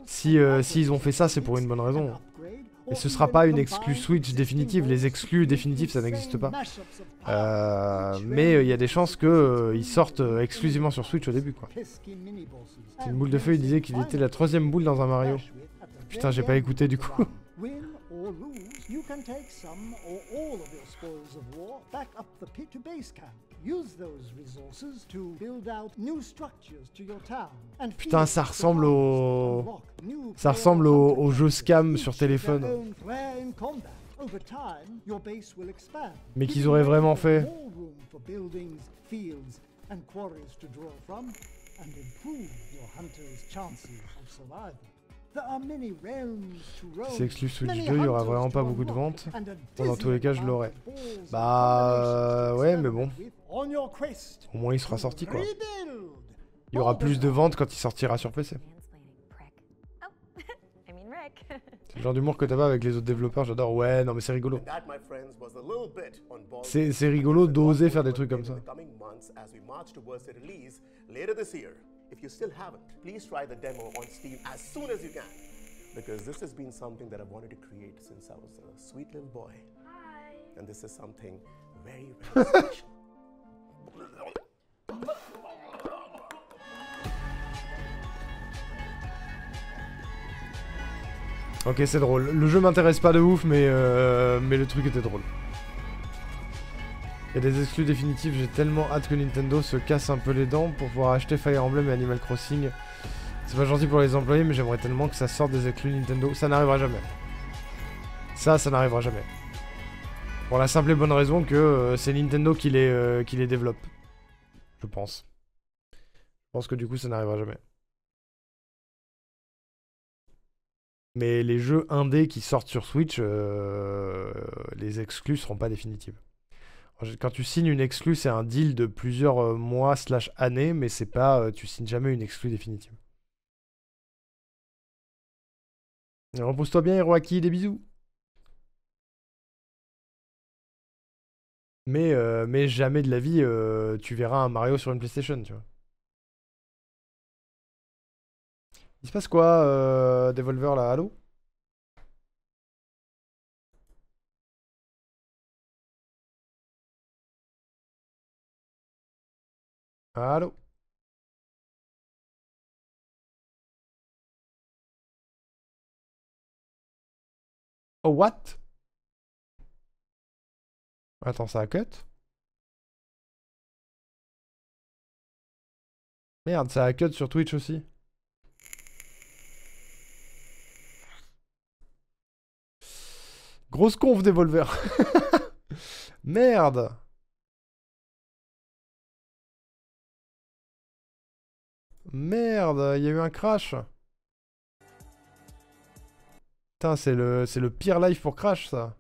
s'ils ont fait ça, c'est pour une bonne raison. Et ce sera pas une exclue Switch définitive, les exclus définitifs ça n'existe pas. Mais il y a des chances qu'ils sortent exclusivement sur Switch au début quoi. C'est une boule de feu, il disait qu'il était la 3ème boule dans un Mario. Putain, j'ai pas écouté du coup. Putain, ça ressemble au jeu scam sur téléphone. Mais qu'ils auraient vraiment fait. Si c'est exclu Switch 2, il y aura vraiment pas beaucoup de ventes. Bon, dans tous les cas, je l'aurai. Bah ouais, mais bon. Au moins, il sera sorti quoi. Il y aura plus de ventes quand il sortira sur PC. C'est le genre d'humour que t'as pas avec les autres développeurs, j'adore. Ouais, non mais c'est rigolo. C'est rigolo d'oser faire des trucs comme ça. If you still haven't, please try the demo on Steam as soon as you can. Because this has been something that I've wanted to create since I was a sweet little boy. Hi. And this is something very, very special. Ok, c'est drôle. Le jeu m'intéresse pas de ouf, mais le truc était drôle. Il y a des exclus définitifs, j'ai tellement hâte que Nintendo se casse un peu les dents pour pouvoir acheter Fire Emblem et Animal Crossing. C'est pas gentil pour les employés, mais j'aimerais tellement que ça sorte des exclus Nintendo. Ça n'arrivera jamais. Ça n'arrivera jamais. Pour la simple et bonne raison que c'est Nintendo qui les développe. Je pense. Je pense que du coup, ça n'arrivera jamais. Mais les jeux indés qui sortent sur Switch, les exclus seront pas définitives. Quand tu signes une exclue, c'est un deal de plusieurs mois / années, mais c'est pas, tu signes jamais une exclue définitive. Repose-toi bien, Hiroaki, des bisous. Mais jamais de la vie, tu verras un Mario sur une PlayStation, tu vois. Il se passe quoi, Devolver, là? Allô? Allô? Oh, what? Attends, ça a cut? Merde, ça a cut sur Twitch aussi. Grosse conf, Devolver. Merde. Merde, il y a eu un crash. Putain, c'est le pire live pour crash, ça.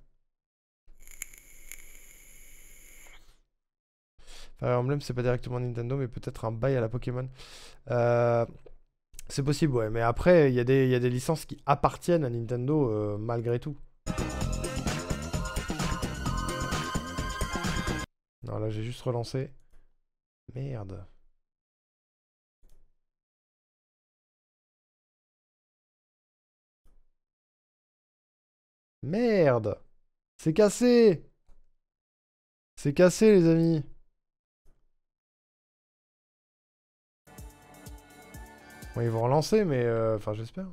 Fire Emblem, c'est pas directement Nintendo, mais peut-être un bail à la Pokémon. C'est possible, ouais. Mais après, il y a des licences qui appartiennent à Nintendo malgré tout. Non, là, j'ai juste relancé. Merde. Merde. C'est cassé. C'est cassé, les amis. Bon, ils vont relancer, mais... Enfin, j'espère.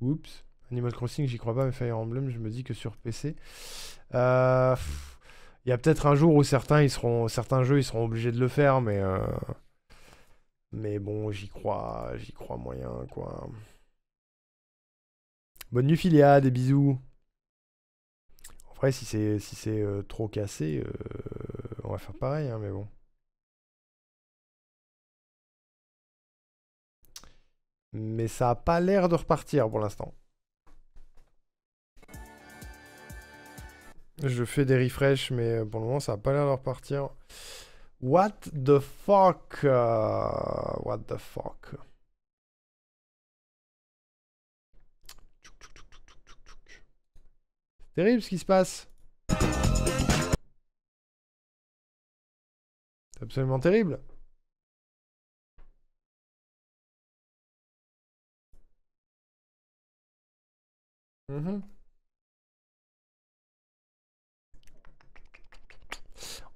Oups. Animal Crossing, j'y crois pas, mais Fire Emblem, je me dis que sur PC... Il y a peut-être un jour où certains jeux, ils seront obligés de le faire, mais... Mais bon, j'y crois moyen, quoi. Bonne nuit, Philia, des bisous. En vrai, si c'est trop cassé, on va faire pareil, hein, mais bon. Mais ça a pas l'air de repartir pour l'instant. Je fais des refresh, mais pour le moment, ça a pas l'air de repartir. What the fuck? What the fuck? Terrible ce qui se passe. C'est absolument terrible. En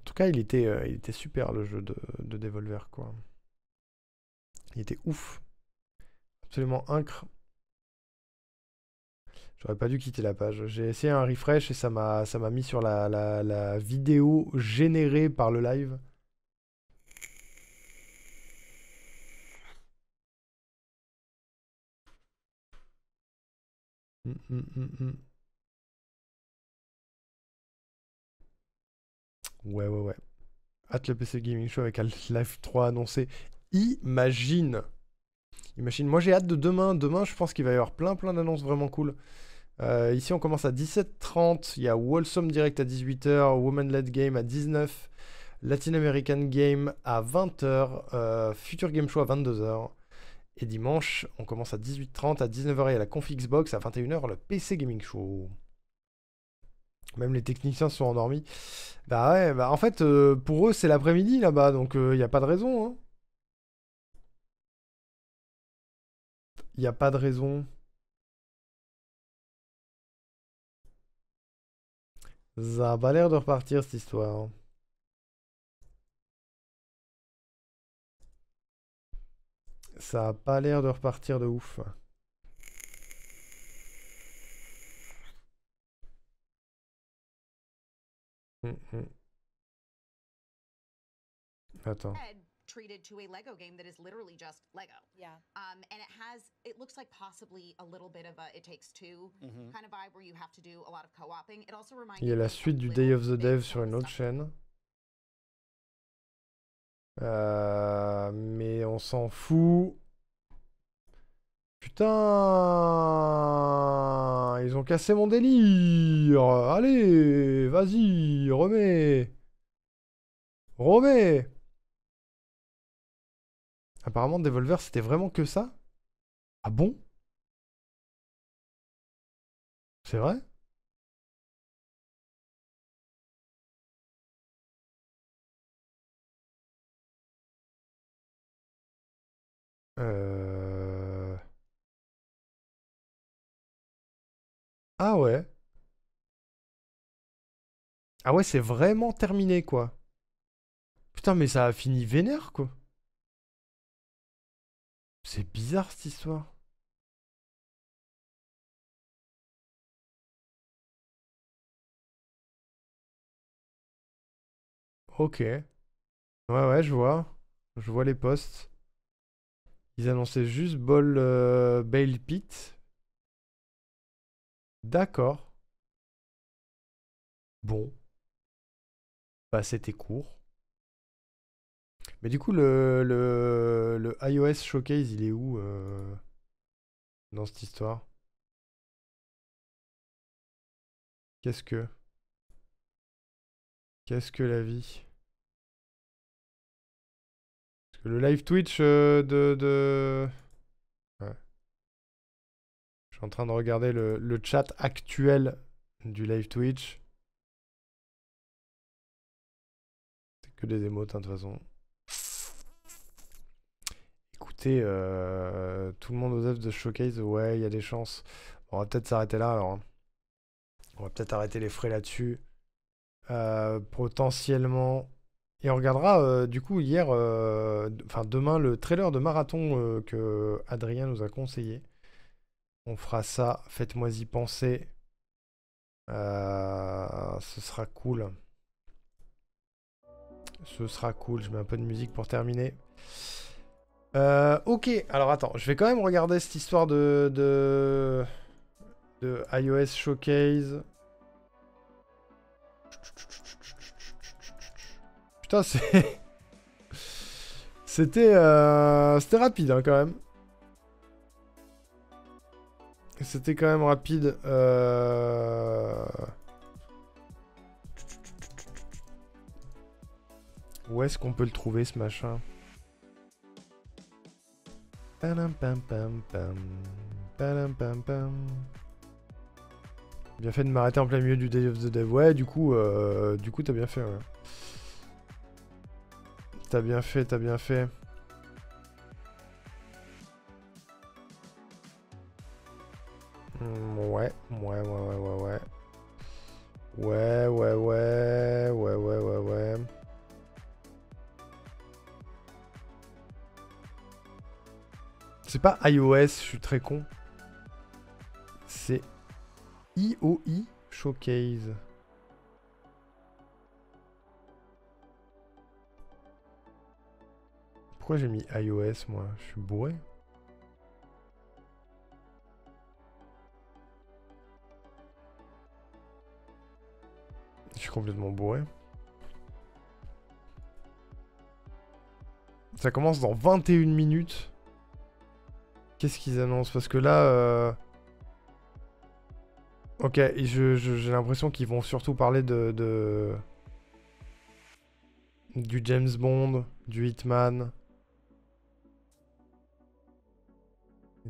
tout cas, il était super le jeu de Devolver, quoi. Il était ouf. Absolument incre. J'aurais pas dû quitter la page. J'ai essayé un refresh et ça m'a mis sur la vidéo générée par le live. Ouais. Hâte le PC Gaming Show avec un Live 3 annoncé. Imagine. Moi j'ai hâte de demain. Demain, je pense qu'il va y avoir plein d'annonces vraiment cool. Ici, on commence à 17h30. Il y a Wholesome Direct à 18h. Woman Led Game à 19h. Latin American Game à 20h. Future Game Show à 22h. Et dimanche, on commence à 18h30. À 19h, il y a la Conf Xbox. À 21h, le PC Gaming Show. Même les techniciens sont endormis. Bah ouais, en fait, pour eux, c'est l'après-midi là-bas. Donc, il n'y a pas de raison. Hein. Il n'y a pas de raison. Ça a pas l'air de repartir cette histoire. Ça a pas l'air de repartir de ouf. Attends. Treated to a Lego game that is literally just Lego. Yeah. And it looks like possibly a little bit of a It Takes Two kind of vibe where you have to do a lot of co-oping. It also reminds Il y a la suite du Day of the Dev sur une autre chaîne. Mais on s'en fout. Putain, ils ont cassé mon délire. Allez, vas-y, remets. Remets. Apparemment, Devolver, c'était vraiment que ça? Ah bon? C'est vrai? Ah ouais. Ah ouais, c'est vraiment terminé, quoi. Putain, mais ça a fini vénère, quoi. C'est bizarre, cette histoire. Ok. Ouais, ouais, je vois. Je vois les posts. Ils annonçaient juste Bale Pit. D'accord. Bon. Bah, c'était court. Mais du coup, le iOS Showcase, il est où dans cette histoire? Qu'est-ce que la vie? Parce que le live Twitch Ouais. Je suis en train de regarder le chat actuel du live Twitch. C'est que des émotes, hein, de toute façon. Écoutez, tout le monde aux œuvres de Showcase, ouais, il y a des chances. On va peut-être s'arrêter là, alors. Hein. On va peut-être arrêter les frais là-dessus. Potentiellement... Et on regardera, du coup, hier... Enfin, demain, le trailer de Marathon que Adrien nous a conseillé. On fera ça. Faites-moi y penser. Ce sera cool. Ce sera cool. Je mets un peu de musique pour terminer. Ok, alors attends, je vais quand même regarder cette histoire de iOS Showcase. Putain, c'était rapide, hein, quand même. C'était quand même rapide. Où est-ce qu'on peut le trouver, ce machin? Bien fait de m'arrêter en plein milieu du Day of the Dev. Ouais, du coup t'as bien fait. Ouais. T'as bien fait, t'as bien fait. Ouais. C'est pas iOS, je suis très con. C'est iOS Showcase. Pourquoi j'ai mis iOS, moi? Je suis bourré. Je suis complètement bourré. Ça commence dans 21 minutes. Qu'est-ce qu'ils annoncent? Parce que là... Ok, j'ai l'impression qu'ils vont surtout parler du James Bond, du Hitman.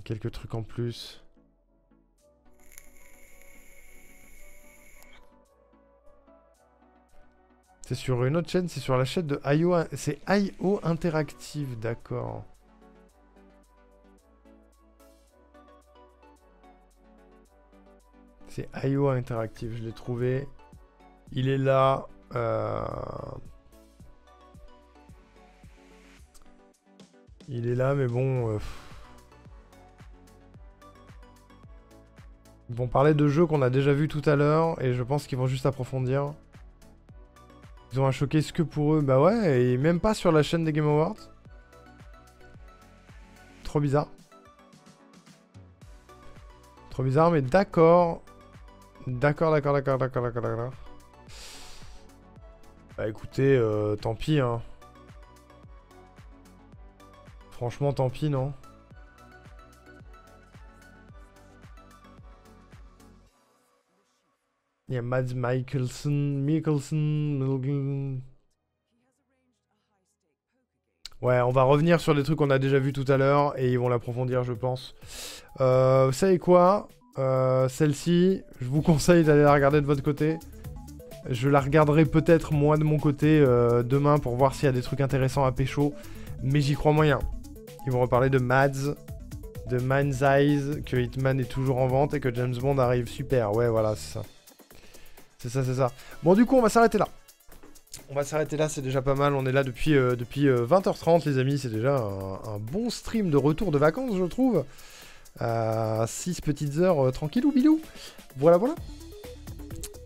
Quelques trucs en plus. C'est sur une autre chaîne, c'est sur la chaîne de IO. C'est IO Interactive, d'accord. C'est IO Interactive, je l'ai trouvé. Il est là. Il est là, mais bon... Ils vont parler de jeux qu'on a déjà vus tout à l'heure, et je pense qu'ils vont juste approfondir. Ils ont un showcase que pour eux. Bah ouais, et même pas sur la chaîne des Game Awards. Trop bizarre. Trop bizarre, mais d'accord. D'accord. Bah écoutez, tant pis, hein. Franchement, tant pis, non? Il y a Mads Mikkelsen. Ouais, on va revenir sur des trucs qu'on a déjà vus tout à l'heure et ils vont l'approfondir, je pense. Vous savez quoi? Celle-ci, je vous conseille d'aller la regarder de votre côté. Je la regarderai peut-être moi de mon côté demain pour voir s'il y a des trucs intéressants à pécho. Mais j'y crois moyen. Ils vont reparler de Mads, de Mind's Eyes, que Hitman est toujours en vente et que James Bond arrive. Super, ouais, voilà, c'est ça. C'est ça. Bon, du coup, on va s'arrêter là. C'est déjà pas mal. On est là depuis 20h30, les amis. C'est déjà un bon stream de retour de vacances, je trouve. 6 petites heures tranquillou bilou. Voilà.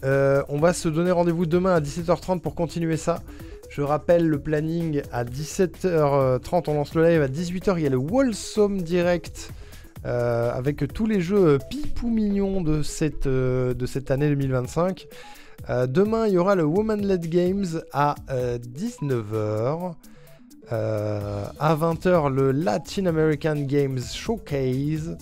On va se donner rendez-vous demain à 17h30 pour continuer ça. Je rappelle le planning, à 17h30 on lance le live, à 18h il y a le Wholesome Direct avec tous les jeux pipou mignons de cette année 2025. Demain il y aura le Woman Led Games à 19h. À 20h le Latin American Games Showcase.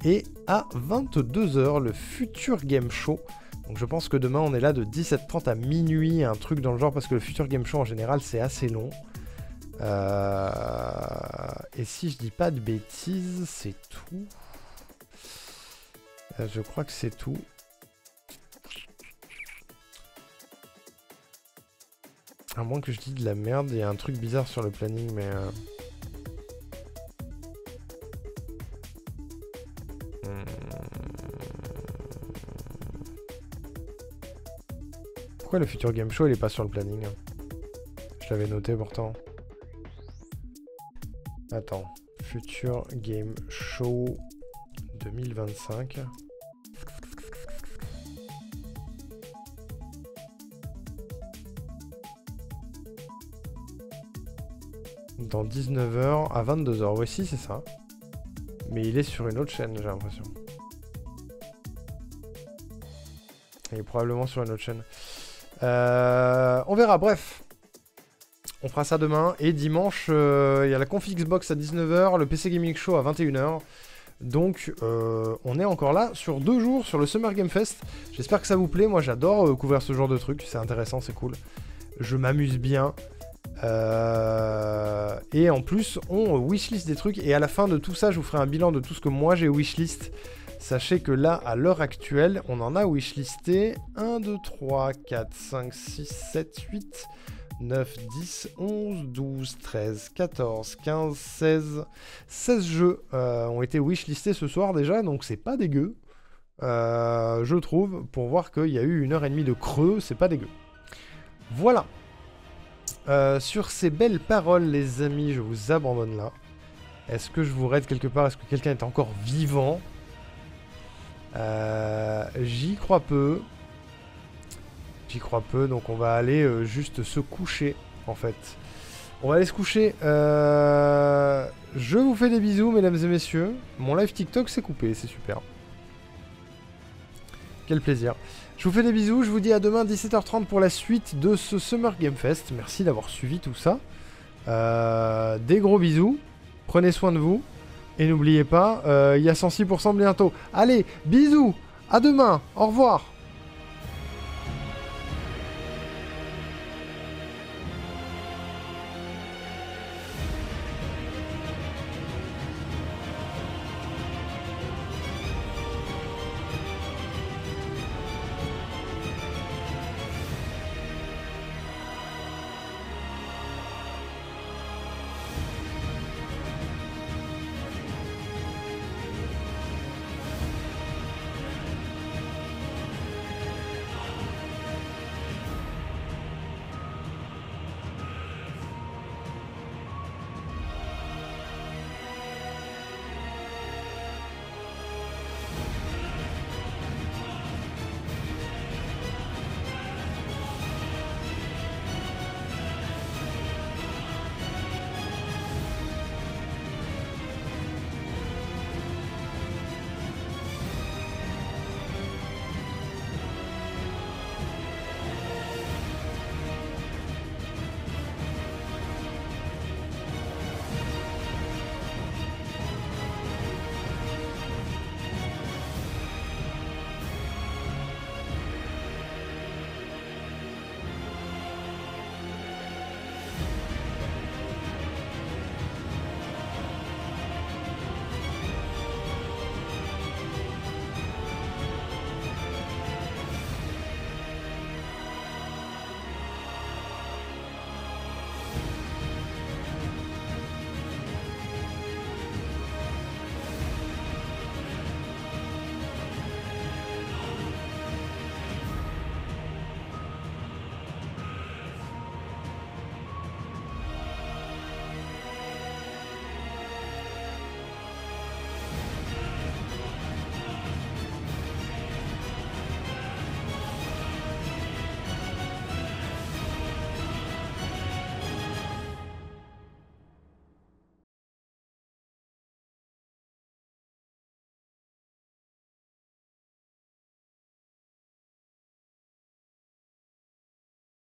Et à 22h le Future Game Show. Donc je pense que demain on est là de 17h30 à minuit, un truc dans le genre, parce que le Future Game Show en général c'est assez long. Et si je dis pas de bêtises, c'est tout. Je crois que c'est tout. À moins que je dise de la merde, il y a un truc bizarre sur le planning, mais... Pourquoi le Future Game Show il est pas sur le planning? Je l'avais noté pourtant. Attends. Future Game Show 2025. Dans 19h à 22h. Ouais, si, c'est ça. Mais il est sur une autre chaîne, j'ai l'impression. Il est probablement sur une autre chaîne. On verra, bref. On fera ça demain. Et dimanche, il y a la conf Xbox à 19h, le PC Gaming Show à 21h. Donc, on est encore là sur 2 jours sur le Summer Game Fest. J'espère que ça vous plaît. Moi, j'adore couvrir ce genre de trucs. C'est intéressant, c'est cool. Je m'amuse bien. Et en plus, on wishlist des trucs. Et à la fin de tout ça, je vous ferai un bilan de tout ce que moi j'ai wishlist. Sachez que là, à l'heure actuelle, on en a wishlisté 1, 2, 3, 4, 5, 6, 7, 8, 9, 10, 11, 12, 13, 14, 15, 16. 16 jeux ont été wishlistés ce soir déjà, donc c'est pas dégueu. Je trouve, pour voir qu'il y a eu 1h30 de creux, c'est pas dégueu. Voilà. Sur ces belles paroles, les amis, je vous abandonne là. Est-ce que je vous raide quelque part? Est-ce que quelqu'un est encore vivant? J'y crois peu. Donc on va aller juste se coucher, en fait. On va aller se coucher. Je vous fais des bisous, mesdames et messieurs. Mon live TikTok s'est coupé, c'est super. Quel plaisir. Je vous fais des bisous, je vous dis à demain 17h30 pour la suite de ce Summer Game Fest. Merci d'avoir suivi tout ça. Des gros bisous. Prenez soin de vous. Et n'oubliez pas, il y a 106% bientôt. Allez, bisous. À demain. Au revoir.